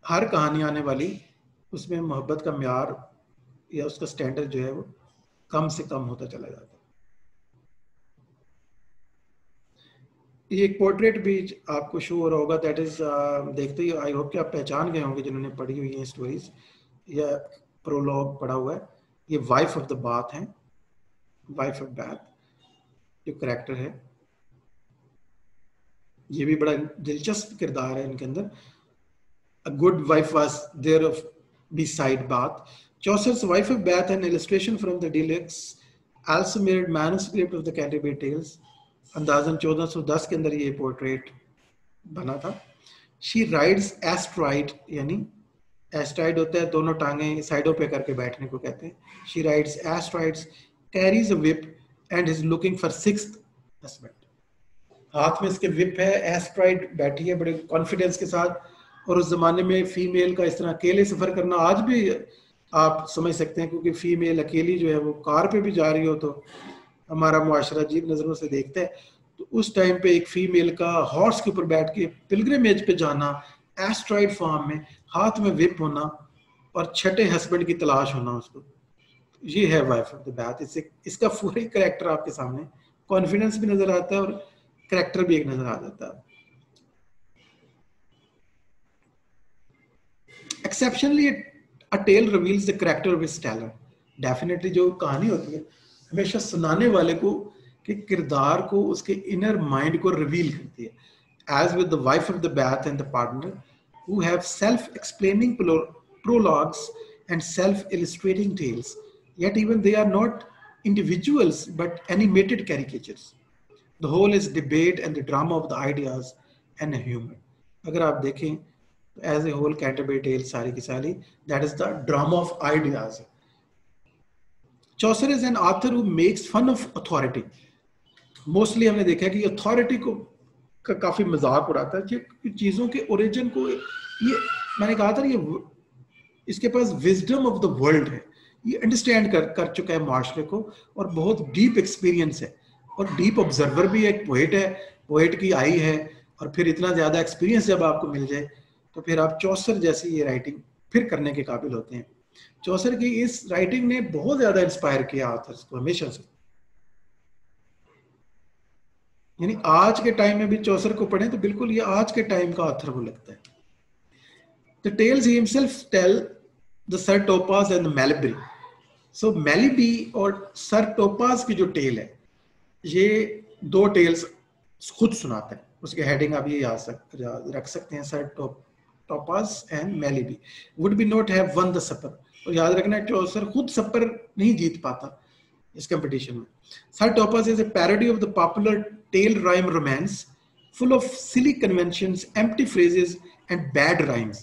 हर कहानी आने वाली उसमें मोहब्बत का म्यार या उसका स्टैंडर्ड जो है वो कम से कम होता चला जाता है। ये एक पोर्ट्रेट भी आपको शो हो रहा होगा, दैट इज देखते ही आई होप कि आप पहचान गए होंगे जिन्होंने पढ़ी हुई है स्टोरीज या प्रोलॉग पढ़ा हुआ है। ये वाइफ ऑफ द बाथ है, वाइफ ऑफ बाथ जो कैरेक्टर है, ये भी बड़ा दिलचस्प किरदार है इनके अंदर। A good wife was there of beside Bath। Chaucer's Wife of Bath, an illustration from the deluxe also mirrored manuscript of the Canterbury Tales। अंदाजन 1410 के अंदर ये पोर्ट्रेट बना था। She rides astride, यानी एस्ट्राइड होता है, दोनों टांगें साइडों पे करके बैठने को कहते हैं। She rides astrides, carries a whip and is looking for sixth husband. हाथ में इसके विप है, एस्ट्राइड बैठी है बड़े कॉन्फिडेंस के साथ। और उस जमाने में फीमेल का इस तरह अकेले सफर करना आज भी आप समझ सकते हैं, क्योंकि फीमेल अकेली जो है वो कार पे भी जा रही हो तो हमारा मुआशरा अजीब नजरों से देखता है। तो उस टाइम पे एक फीमेल का हॉर्स के ऊपर बैठ के पिलग्रिमेज पे जाना, एस्ट्राइड फॉर्म में, हाथ में विप होना और छठे हस्बैंड की तलाश होना उसको, ये है वाइफ ऑफ द बैथ। इससे इसका पूरा ही करेक्टर आपके सामने, कॉन्फिडेंस भी नजर आता है और करेक्टर भी एक नजर आ जाता है। Exceptionally a tale reveals the character of his teller. Definitely जो कहानी होती है हमेशा सुनाने वाले को के किरदार को, उसके इनर माइंड को रिवील करती है। As with the wife of the bath and the partner, who have self-explaining prologues and self-illustrating tales, yet even they are not individuals but animated caricatures. The whole is debate and the drama of the ideas and humor. अगर आप देखें as a whole Canterbury Tales सारी की सारी, that is the drama of ideas. Chaucer is an author who makes fun of authority. Mostly हमने देखा है कि अथॉरिटी को का काफी मजाक उड़ाता है कि चीजों के ओरिजिन को, ये मैंने कहा था ये इसके पास विजडम ऑफ द वर्ल्ड है, ये अंडरस्टैंड कर चुका है माशरे को और बहुत डीप एक्सपीरियंस है और डीप ऑब्जर्वर भी है, एक पोएट है, पोएट की आई है। और फिर इतना ज्यादा एक्सपीरियंस जब आपको मिल जाए तो फिर आप चौसर जैसी ये राइटिंग फिर करने के काबिल होते हैं। चौसर की इस राइटिंग ने बहुत ज्यादा इंस्पायर किया ऑथर्स को हमेशा से। यानी आज के टाइम में भी चौसर को पढ़ें तो बिल्कुल ये आज के टाइम का ऑथर वो लगता है। The tales he himself tell, the Sir Topaz and the Malibri. So Malibri और Sir Topaz की जो टेल है, ये दो टेल्स खुद सुनाते हैं। उसके हेडिंग आप ये याद रख सकते हैं, Sir Topaz and Malibri would be not have won the supper। और याद रखना चौसर खुद सपर नहीं जीत पाता इस कंपटीशन में। Sir Topaz is a parody of the popular tale rhyme romance, full of silly conventions, empty phrases and bad rhymes।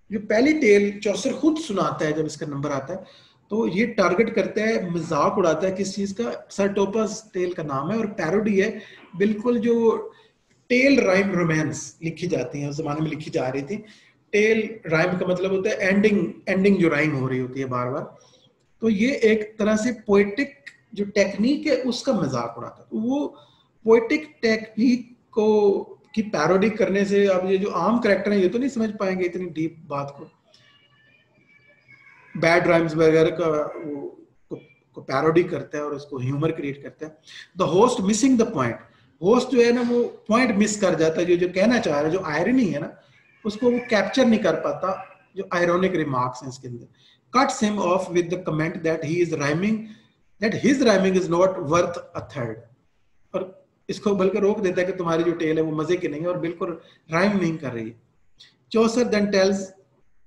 जो पहली टेल चौसर खुद सुनाता है जब इसका नंबर आता है तो ये टारगेट करता है, मजाक उड़ाता है किस चीज का, सर टोपस टेल का नाम है और पैरोडी है बिल्कुल जो टेल राइम रोमांस लिखी जाती है उस जमाने में लिखी जा रही थी। टेल राइम का मतलब होता है एंडिंग जो राइम हो रही होती है बार बार। तो ये एक तरह से पोएटिक जो टेक्निक है उसका मजाक उड़ाता है। तो वो पोएटिक टेक्निक को की पैरोडी करने से अब ये जो आम कैरेक्टर है ये तो नहीं समझ पाएंगे इतनी डीप बात को। बैड राइम्स वगैरह का को पैरोडी करता है और उसको ह्यूमर क्रिएट करता है। The host missing the point, host जो है ना वो पॉइंट मिस कर जाता है, जो कहना चाह रहा है, जो आयरनी है ना उसको वो कैप्चर नहीं कर पाता, जो आयरोनिक रिमार्क्स हैं इसके अंदर। Cuts him of with the comment that he is rhyming, that his rhyming is not worth a third. और इसको बल्कि रोक देता है कि तुम्हारी जो टेल है वो मजे की नहीं है और बिल्कुल राइम नहीं कर रही। Chaucer then tells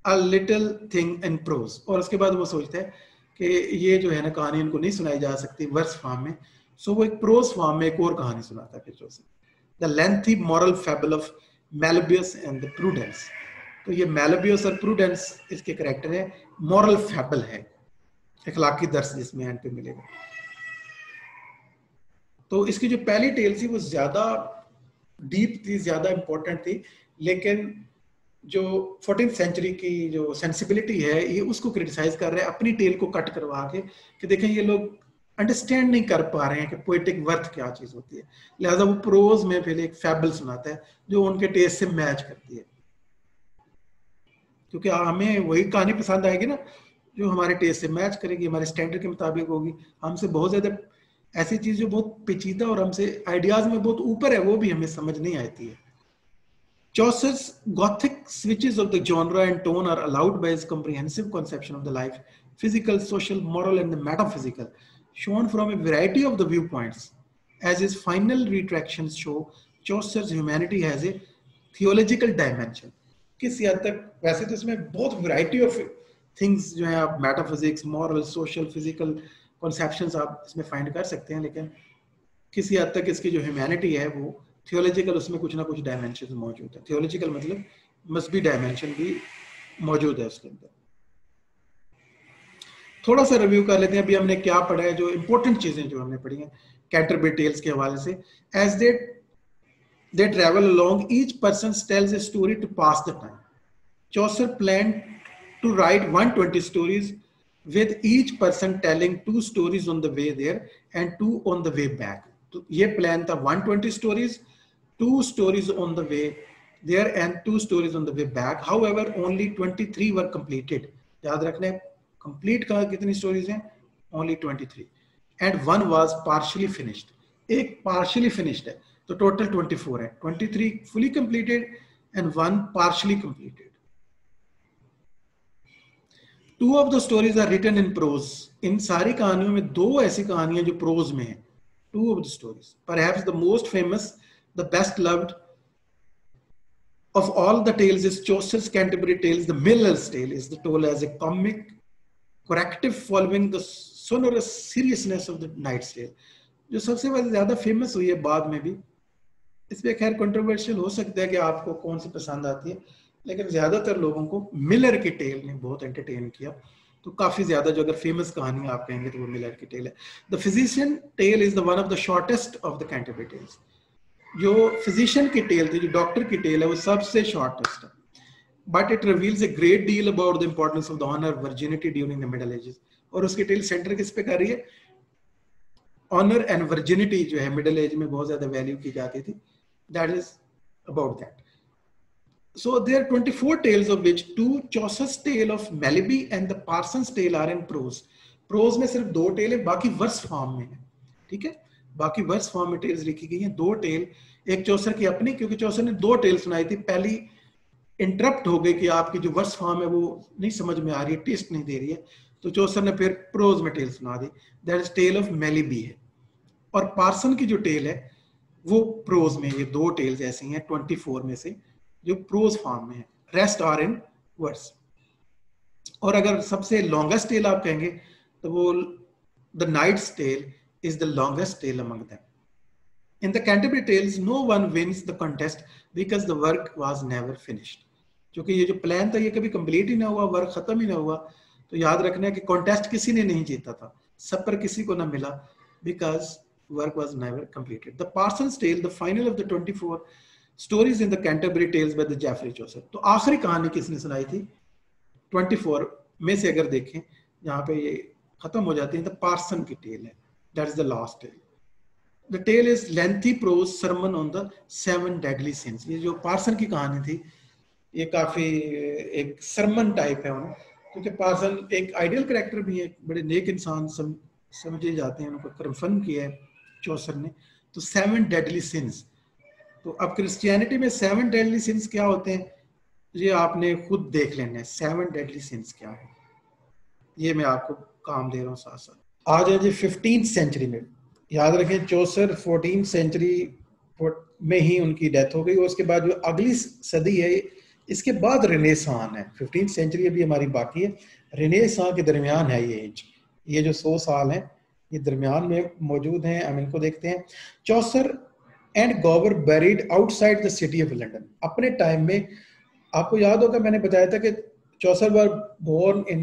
a little thing in prose, और उसके बाद वो सोचता है कि ये जो है ना कहानी इनको नहीं सुनाई जा सकती वर्स फॉर्म में, सो वो एक प्रोज फॉर्म में एक और कहानी सुनाता है फिर Chaucer. The lengthy moral fable of Melibeus and the prudence. तो ये मैलिबियस और प्रूडेंस इसके कैरेक्टर है, मॉरल फैबल है, इखलाकी दर्स जिसमें एंड पे मिलेगा। तो इसकी जो पहली टेल थी वो ज्यादा डीप थी, ज्यादा इंपॉर्टेंट थी, लेकिन जो 14th सेंचुरी की जो सेंसिबिलिटी है ये उसको क्रिटिसाइज कर रहे हैं अपनी टेल को कट करवा के कि देखें ये लोग अंडरस्टैंड नहीं कर पा रहे हैं कि पोएटिक वर्थ क्या चीज होती है, लिहाजा वो प्रोज में फिर एक फैबल सुनाता है जो उनके टेस्ट से मैच करती है। क्योंकि हमें वही कहानी पसंद आएगी ना जो हमारे टेस्ट से मैच करेगी, हमारे स्टैंडर्ड के मुताबिक होगी। हमसे बहुत ज्यादा ऐसी चीज जो बहुत पेचीदा और हमसे आइडियाज में बहुत ऊपर है वो भी हमें समझ नहीं आती है। Chaucer's Gothic switches of the genre and tone are allowed by his comprehensive conception of the life, physical, social, moral, and the metaphysical, shown from a variety of the viewpoints. As his final retractions show, Chaucer's humanity has a theological dimension. किसी हद तक वैसे तो इसमें बहुत variety of things जो है आप metaphysics, moral, social, physical conceptions आप इसमें find कर सकते हैं, लेकिन किसी हद तक इसकी जो humanity है वो थियोलॉजिकल, उसमें कुछ ना कुछ डायमेंशन मौजूद है। थियोलॉजिकल मतलब मस्ट बी डायमेंशन भी मौजूद है उसके अंदर। थोड़ा सा रिव्यू कर लेते हैं अभी हमने क्या पढ़ा है, जो इंपॉर्टेंट चीजें जो हमने पढ़ी हैं कैंटरबरी टेल्स के हवाले से। As they travel along, each person tells a story to pass the time. Chaucer planned to write 120 stories, with each person telling 2 stories on the way there and 2 on the way back. तो ये plan था 120 stories, 2 stories on the way there and 2 stories on the way back. However, only 23 were completed. याद रखना है complete कहाँ कितनी stories हैं? Only 23. And one was partially finished. एक partially finished है, तो टोटल 24 है, 23 fully completed and 1 partially completed. 2 of the stories are written in prose. इन सारी कहानियों में 2 ऐसी कहानियां जो प्रोज में हैं. 2 of the stories. Perhaps the most famous, the best loved of all the tales is Chaucer's Canterbury Tales. The Miller's Tale is told as a comic corrective following the sonorous seriousness of the Knight's Tale. जो सबसे ज्यादा famous हुई है बाद में भी. इसमें खैर कंट्रोवर्शियल हो सकता है कि आपको कौन सी पसंद आती है, लेकिन ज्यादातर लोगों को मिलर की टेल ने बहुत एंटरटेन किया. तो काफी ज्यादा जो अगर फेमस कहानी आप कहेंगे तो वो मिलर की टेल है. The physician tale is the one of the shortest of the Canterbury Tales. जो फिजिशियन की टेल थी, जो डॉक्टर की टेल है, वो सबसे शॉर्टेस्ट है. But it reveals a great deal about the importance of the honour virginity during the middle ages. और उसकी टेल सेंटर किस पे कर रही है? ऑनर एंड वर्जिनिटी जो है मिडिल एज में बहुत ज्यादा वैल्यू की जाती थी. That is about that. So there are 24 tales, of which 2, Chaucer's tale of Melibea and the Parson's tale, are in prose. Prose में सिर्फ 2 टेल है, बाकी वर्स फॉर्म में है. ठीक है, बाकी वर्स फॉर्म में टेल्स लिखी गई हैं. 2 टेल, एक चौसर की अपनी, क्योंकि चौसर ने 2 टेल सुनाई थी. पहली इंटरप्ट हो गई कि आपकी जो वर्स फॉर्म है वो नहीं समझ में आ रही है, टेस्ट नहीं दे रही है, तो चौसर ने फिर प्रोज में टेल सुना दी. That is tale of Melibea है. और पार्सन की जो टेल है वो प्रोज में. ये 2 टेल्स ऐसी हैं 24 में से जो प्रोज फॉर्म में है. Rest are in verse. और अगर सबसे लॉन्गेस्ट टेल आप कहेंगे तो वो the knight's tale is the longest tale among them. In the Canterbury Tales no one wins the contest because the work was never finished. क्योंकि ये जो प्लान था ये कभी कंप्लीट ही ना हुआ, वर्क खत्म ही ना हुआ. तो याद रखना है कि कॉन्टेस्ट किसी ने नहीं जीता था, सब पर किसी को ना मिला, because work was never completed. The Parson's Tale, the final of the 24 stories in the Canterbury Tales by the Geoffrey Chaucer. तो आखिरी कहानी किसने सुनाई थी 24 में से? अगर देखें यहाँ पे ये खत्म हो जाती है, the Parson की टेल है. That is the last tale. The tale is lengthy prose sermon on the 7 deadly sins. ये जो पार्सन की कहानी थी ये काफी एक सरमन टाइप है उन्हें, क्योंकि पार्सन एक आइडियल कैरेक्टर भी है, बड़े नेक इंसान समझे जाते हैं, उनको कंफर्म किया है चौसर ने. तो 7 डेडली सिंस. तो अब क्रिश्चियनिटी में 7 डेडली सिंस क्या होते हैं ये आपने खुद देख लेना है. 7 डेडली सिंस क्या है ये मैं आपको काम दे रहा हूँ साथ साथ. आ जाए जी 15th सेंचुरी में. याद रखें चौसर 14th सेंचुरी में ही उनकी डेथ हो गई. और उसके बाद जो अगली सदी है इसके बाद रेनेसां है. 15th सेंचुरी अभी हमारी बाकी है. रेनेसां के दरमियान है ये एज. ये जो 100 साल हैं ये दरमियान में मौजूद हैं. हम इनको देखते हैं. Chaucer and Gower buried outside the city of London. अपने टाइम में आपको याद होगा मैंने बताया था कि Chaucer were born in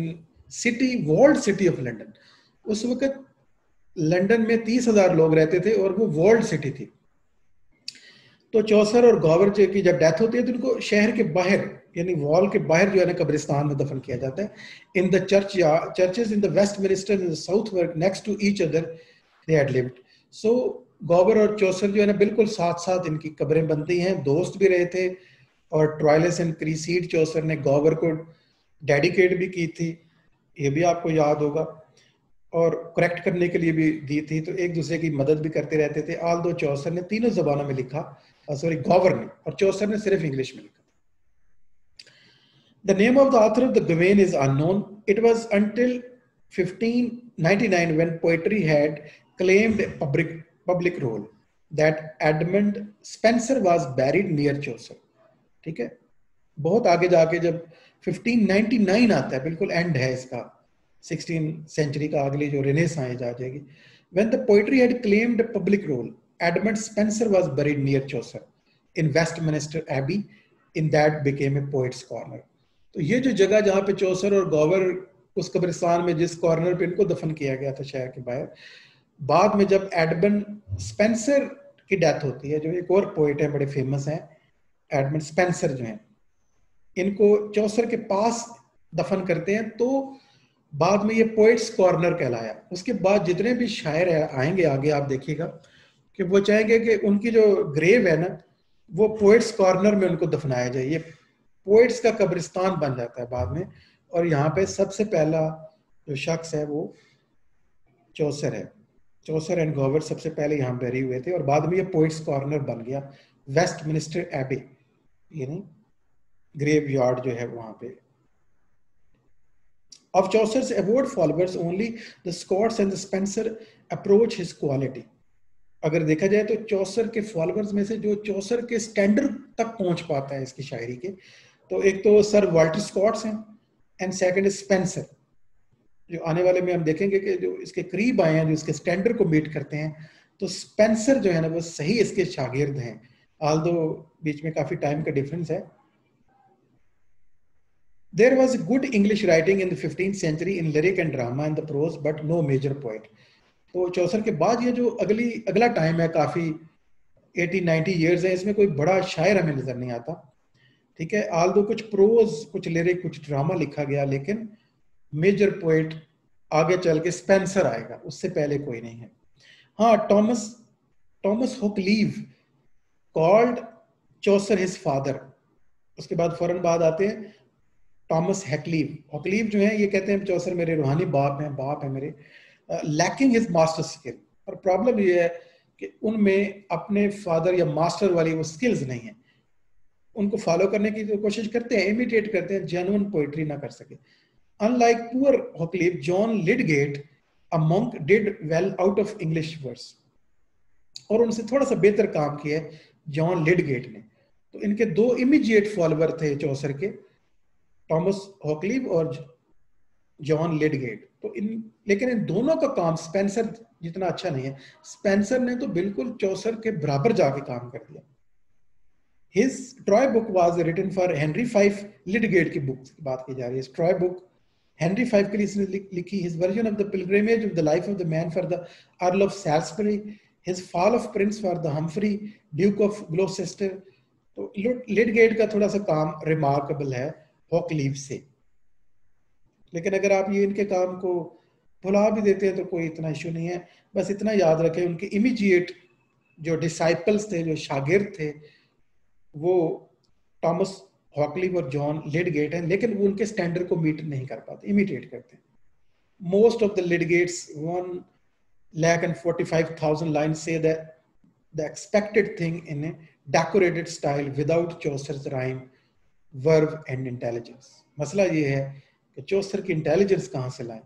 city, walled city of London. उस वक्त लंदन में 30,000 लोग रहते थे और वो वॉल्ड सिटी थी. तो चौसर और गॉवर की जब डेथ होती है तो उनको शहर के बाहर यानी वॉल के बाहर जो है ना कब्रिस्तान में दफन किया जाता है. In the churches in the Westminster in the Southwark next to each other they had lived. So Gower और चौसर जो है ना बिल्कुल साथ साथ इनकी कब्रें बनती हैं. दोस्त भी रहे थे. और ट्रायलस एंड क्रीसीड चौसर ने गॉवर को डेडिकेट भी की थी, ये भी आपको याद होगा, और करेक्ट करने के लिए भी दी थी. तो एक दूसरे की मदद भी करते रहते थे. आल दो चौसर ने तीनों जबानों में लिखा, सॉरी गॉवर ने, और चौसर ने सिर्फ इंग्लिश में लिखा. The name of the author of the Gawain is unknown. It was until 1599 when poetry had claimed a public role that Edmund Spenser was buried near Chaucer. ठीक है, बहुत आगे जाके जब 1599 आता है, बिल्कुल एंड है इसका 16th सेंचुरी का, अगली जो रेनेसां आ जाएगी. When the poetry had claimed a public role, Edmund Spenser was buried near Chaucer in Westminster Abbey. In that became a poet's corner. तो ये जो जगह जहाँ पे चौसर और गौवर उस कब्रिस्तान में जिस कॉर्नर पे इनको दफन किया गया था शहर के बाहर, बाद में जब एडमंड स्पेंसर की डेथ होती है, जो एक और पोइट है बड़े फेमस हैं, एडमंड स्पेंसर जो हैं, इनको चौसर के पास दफन करते हैं, तो बाद में ये पोइट्स कॉर्नर कहलाया। उसके बाद जितने भी शायर आएंगे आगे, आप देखिएगा कि वो चाहेंगे कि उनकी जो ग्रेव है ना, वो पोइट्स कॉर्नर में उनको दफनाया जाए। ये पोइट्स का कब्रिस्तान बन जाता है बाद में, और यहाँ पे सबसे पहला जो शख्स है वो चौसर है। चौसर एंड गॉवर सबसे पहले यहाँ बैरी हुए थे, और बाद में ये पोइट्स कॉर्नर बन गया, वेस्टमिनिस्टर एबी, यानी ग्रेव यार्ड जो है वहां पे। Of Chaucer's avowed followers, only the Scots and the Spenser approach his quality. अगर देखा जाए तो चौसर के फॉलोअर्स में से जो चौसर के स्टैंडर्ड तक पहुंच पाता है इसकी शायरी के, तो एक तो सर वाल्टर स्कॉट्स हैं, एंड सेकंड इज स्पेंसर, जो आने वाले में हम देखेंगे कि जो इसके करीब आए हैं, जो इसके स्टैंडर्ड को मीट करते हैं। तो स्पेंसर जो है ना वो सही इसके शागिर्द हैं, आल्दो बीच में काफी टाइम का डिफरेंस है। There was good English writing in the 15th century in lyric and drama and the prose, but no major poet. तो चौसर के बाद ये जो अगला टाइम है, काफी 80-90 years है, इसमें कोई बड़ा शायर हमें नजर नहीं आता, ठीक है। आल्दो कुछ प्रोज, कुछ लिरिक, कुछ ड्रामा लिखा गया, लेकिन मेजर पोएट आगे चल के स्पेंसर आएगा, उससे पहले कोई नहीं है। हाँ, टॉमस हुकलीव कॉल्ड चौसर हिज फादर। उसके बाद फौरन बाद आते हैं टॉमस हैकलीव जो है, ये कहते हैं चौसर मेरे रूहानी बाप है मेरे, लैकिंग हिज मास्टर स्किल। और प्रॉब्लम ये है कि उनमें अपने फादर या मास्टर वाली वो स्किल्स नहीं है, उनको फॉलो करने की जो कोशिश करते हैं, इमिटेट करते हैं, जेन्युइन पोइट्री ना कर सके। Unlike poor Hoccleve, John Lydgate a monk did well out of English verse, और उनसे थोड़ा सा बेहतर काम किया है जॉन लिडगेट ने। तो इनके दो इमीडिएट फॉलोअर थे चौसर के, टॉमस हॉकलीव और जॉन लिडगेट। तो लेकिन इन दोनों का काम स्पेंसर जितना अच्छा नहीं है। स्पेंसर ने तो बिल्कुल चौसर के बराबर जाके काम कर दिया। His Troy book was written for Henry V लिडगेट की बुक की बात की जा रही है। ट्रॉय बुक हेनरी V के लिए इसने लिखी। His version of the pilgrimage of the life of the man for the Earl of Salisbury, his fall of prince for the Humphrey, Duke of Gloucester। तो लिडगेट का थोड़ा सा काम रिमार्केबल है हॉकलीव से, लेकिन अगर आप ये इनके काम को भुला भी देते हैं तो कोई इतना इशू नहीं है। बस इतना याद रखें, उनके इमीडिएट जो डिसाइपल्स थे, जो शागिर्द थे, वो टॉमस हॉकलीव और जॉन लिडगेट हैं, लेकिन वो उनके स्टैंडर्ड को मीट नहीं कर पाते, इमिटेट करते हैं। मोस्ट ऑफ द लिडगेट्स 1,45,000 लाइन से the expected thing in A decorated style without Chaucer's rhyme, verb and intelligence. मसला ये है कि चौसर की इंटेलिजेंस कहाँ से लाएं,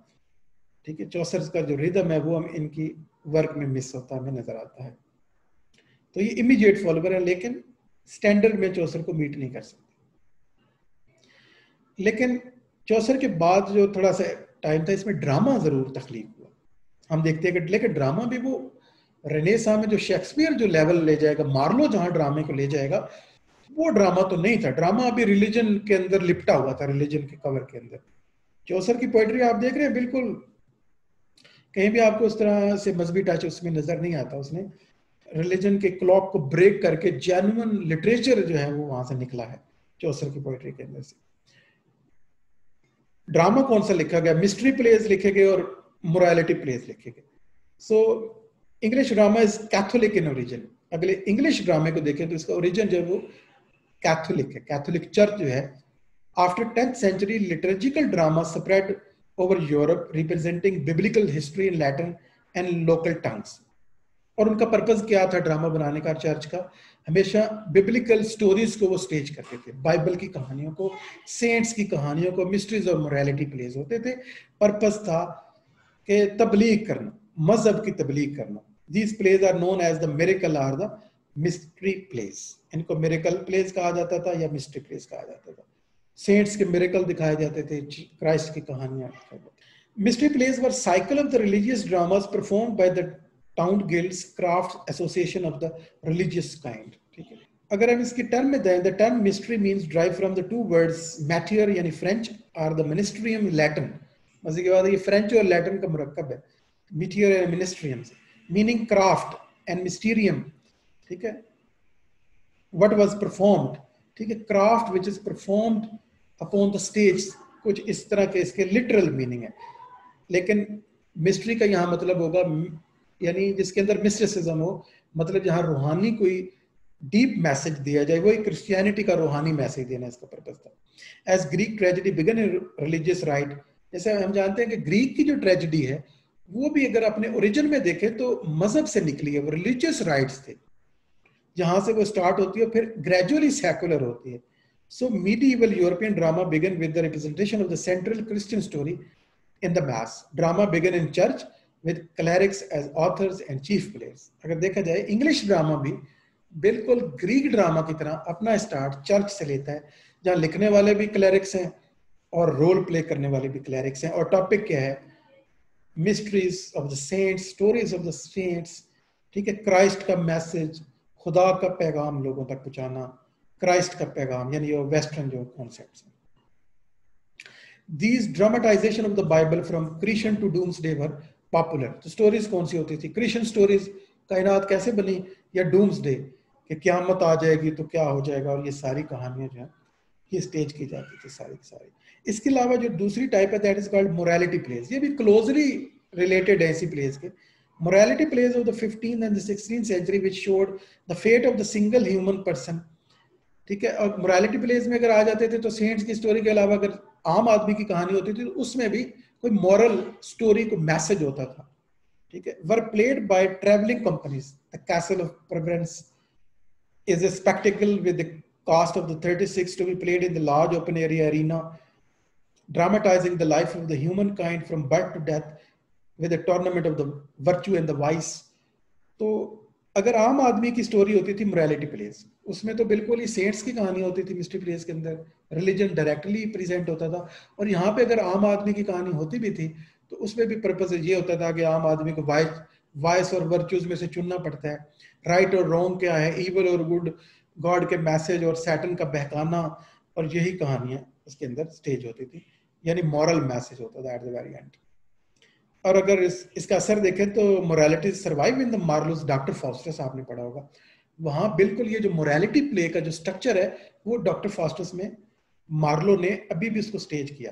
ठीक है। चौसर का जो रिदम है वो हम इनकी वर्क में मिस होता हमें नजर आता है। तो ये इमीडिएट फॉलोअर है, लेकिन स्टैंडर्ड में चौसर को मीट नहीं कर सकते। लेकिन चौसर के बाद जो थोड़ा सा टाइम था, इसमें ड्रामा जरूर तख्लीक हुआ, हम देखते हैं कि, लेकिन ड्रामा भी वो रेनेसां में जो शेक्सपियर जो लेवल ले जाएगा, मार्लो जहां ड्रामे को ले जाएगा, वो ड्रामा तो नहीं था। ड्रामा अभी रिलीजन के अंदर लिपटा हुआ था, रिलीजन के कवर के अंदर। चौसर की पोएट्री आप देख रहे हैं, बिल्कुल कहीं भी आपको उस तरह से मजहबी टच उसमें नजर नहीं आता। उसने रिलीजन के क्लॉक को ब्रेक करके जेन्युइन लिटरेचर जो है वो वहां से निकला है चौसर की पोएट्री के अंदर से। ड्रामा कौन सा लिखा गया? मिस्ट्री प्लेज लिखे गए और मोरालिटी प्लेज लिखे गए। So English drama is Catholic in origin. अगले इंग्लिश ड्रामे को देखें तो इसका ओरिजिन जो है वो कैथोलिक है। कैथोलिक चर्च जो है, after 10th century liturgical drama spread over Europe representing biblical history in Latin and local tongues। और उनका पर्पस क्या था ड्रामा बनाने का चर्च का? हमेशा बिब्लिकल स्टोरीज को वो स्टेज करते थे, बाइबल की कहानियों को, सेंट्स की कहानियों को, मिस्ट्रीज और मोरालिटी प्लेज होते थे। पर्पस था कि तबलीग करना, मजहब की तबलीग करना। These plays are known as the miracle or the mystery plays. इनको मिरेकल प्लेज कहा जाता था या मिस्ट्री प्लेज कहा जाता था। सेंट्स के मिरेकल दिखाए जाते थे, क्राइस्ट की कहानियां। Mystery plays were cycle of the religious dramas performed by the town guilds, craft association of the religious kind, ठीक है। अगर हम इसकी टर्म में दें, the term mystery means drive from the two words metier यानी फ्रेंच और the मिनिस्ट्रियम Latin. मजे की बात है ये फ्रेंच और लैटिन का मुरक्कब है, मिटियर एंड मिनिस्ट्रियम से, मीनिंग क्राफ्ट एंड मिस्टीरियम, ठीक है, व्हाट वाज परफॉर्म्ड, ठीक है, craft which is performed upon the stage, कुछ इस तरह के इसके लिटरल मीनिंग है। लेकिन मिस्ट्री का यहाँ मतलब होगा यानी जिसके अंदर मिस्टिसिज्म हो, मतलब जहाँ रूहानी कोई डीप मैसेज दिया जाए, वही क्रिश्चियनिटी का रूहानी मैसेज देना इसका पर्पस था। As Greek tragedy began in religious rite, जैसे हम जानते हैं कि ग्रीक की जो ट्रेजेडी है वो भी अगर अपने ओरिजिन में देखें तो मजहब से निकली है, वो रिलीजियस राइट्स थे, जहां से वो स्टार्ट होती है फिर ग्रेजुअली सेकुलर होती है। सो medieval European drama began with the representation of the central Christian story in the mass. Drama began in church with clerics as authors and chief players. अगर देखा जाए इंग्लिश ड्रामा भी बिल्कुल ग्रीक ड्रामा की तरह अपना स्टार्ट चर्च से लेता है, जहाँ लिखने वाले भी क्लरिक्स हैं और रोल प्ले करने वाले भी क्लरिक्स हैं, और टॉपिक क्या है, mysteries of the saints, stories of the saints, ठीक है, क्राइस्ट का मैसेज, खुदा का पैगाम लोगों तक पहुंचाना, क्राइस्ट का पैगाम, यानी ये वेस्टर्न जो कॉन्सेप्ट्स हैं। These dramatization of the Bible from creation to doomsday were popular. तो स्टोरीज कौन सी होती थी, क्रिश्चियन स्टोरीज, कायनात कैसे बनी, या डूम्सडे कि क्यामत आ जाएगी तो क्या हो जाएगा, और ये सारी कहानियां जो है ये स्टेज की जाती थी सारी की सारी। इसके अलावा जो दूसरी टाइप है that is called morality plays, ये भी क्लोजली रिलेटेड है इसी प्लेज के। Morality plays of the 15th and the 16th century which showed the fate of the single human person, ठीक है। और मोरालिटी प्लेज में अगर आ जाते थे तो सेंट्स की स्टोरी के अलावा अगर आम आदमी की कहानी होती थी तो उसमें भी कोई मॉरल स्टोरी को मैसेज होता था, ठीक है। वर played by travelling companies, the castle of Providence is a spectacle with the cost of the 36 to be played in the large open area arena, dramatizing the life of the humankind from birth to death with a tournament of the virtue and the vice. तो अगर आम आदमी की story होती थी morality place, उसमें तो बिल्कुल ही सेंट्स की कहानी होती थी मिस्ट्री प्लेस के अंदर, रिलीजन डायरेक्टली प्रेजेंट होता था। और यहाँ पे अगर आम आदमी की कहानी होती भी थी तो उसमें भी पर्पस ये होता था कि आम आदमी को वाइस और वर्च्यूज में से चुनना पड़ता है, राइट और रॉन्ग क्या है, इवल और गुड, गॉड के मैसेज और सैटन का बहकाना, और यही कहानियां उसके अंदर स्टेज होती थी, यानी मॉरल मैसेज होता था एट द वेरी एंड। और अगर इसका असर देखें तो morality survive in the Marlowe's, doctor Faustus आपने पढ़ा होगा, वहां बिल्कुल ये जो मोरालिटी प्ले का जो स्ट्रक्चर है वो डॉक्टर फॉस्टस में मार्लो ने अभी भी उसको स्टेज किया,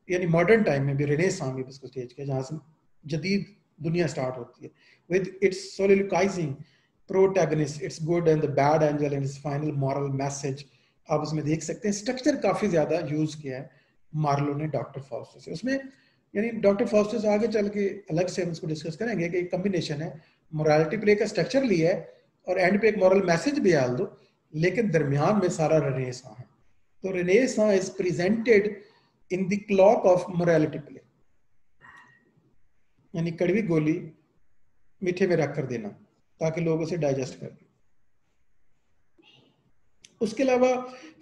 यानी मॉडर्न टाइम में भी, रेनेसां में भी उसको स्टेज किया, जहां से जदीद दुनिया स्टार्ट होती है, with its soliloquizing protagonist, its good and the bad angel and its final moral message. आप उसमें देख सकते हैं स्ट्रक्चर काफी ज्यादा यूज किया है मार्लो ने डॉक्टर फॉस्टस से उसमें। यानी डॉक्टर फॉस्टस आगे चल के अलग से हम इसको डिस्कस करेंगे कि एक कॉम्बिनेशन है, मोरालिटी प्ले का स्ट्रक्चर लिया है और एंड पे एक मॉरल मैसेज भी डाल दो, लेकिन दरमियान में सारा रेनेसां है। तो renaissance is presented in the clock of morality play, यानी कड़वी गोली मीठे में रख कर देना ताकि लोग उसे डाइजेस्ट कर दें। उसके अलावा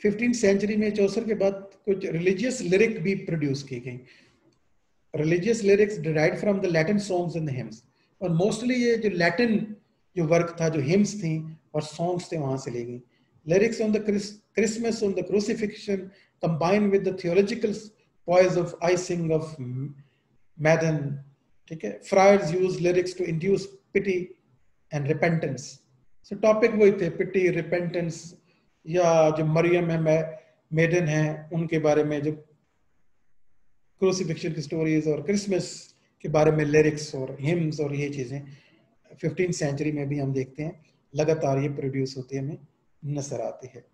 15th सेंचुरी में चौसर के बाद कुछ रिलीजियस लिरिक भी प्रोड्यूस की गई। Religious lyrics derived from the Latin songs and hymns, और मोस्टली ये जो लैटिन जो वर्क था, जो हिम्स थी और सॉन्ग्स थे, वहां से ली गई। Lyrics on the Christmas, on the crucifixion, combined with the theological poise of icing of Madden, ठीक है। Friars use lyrics to induce pity and repentance. So topic वही थे, पिटी, रिपेंटेंस, या जो मरियम है, मेडन है, उनके बारे में, जो क्रूसिफिक्शन की स्टोरीज और क्रिसमस के बारे में लिरिक्स और हिम्स और ये चीजें 15th सेंचुरी में भी हम देखते हैं लगातार ये प्रोड्यूस होती है, हमें नजर आती है।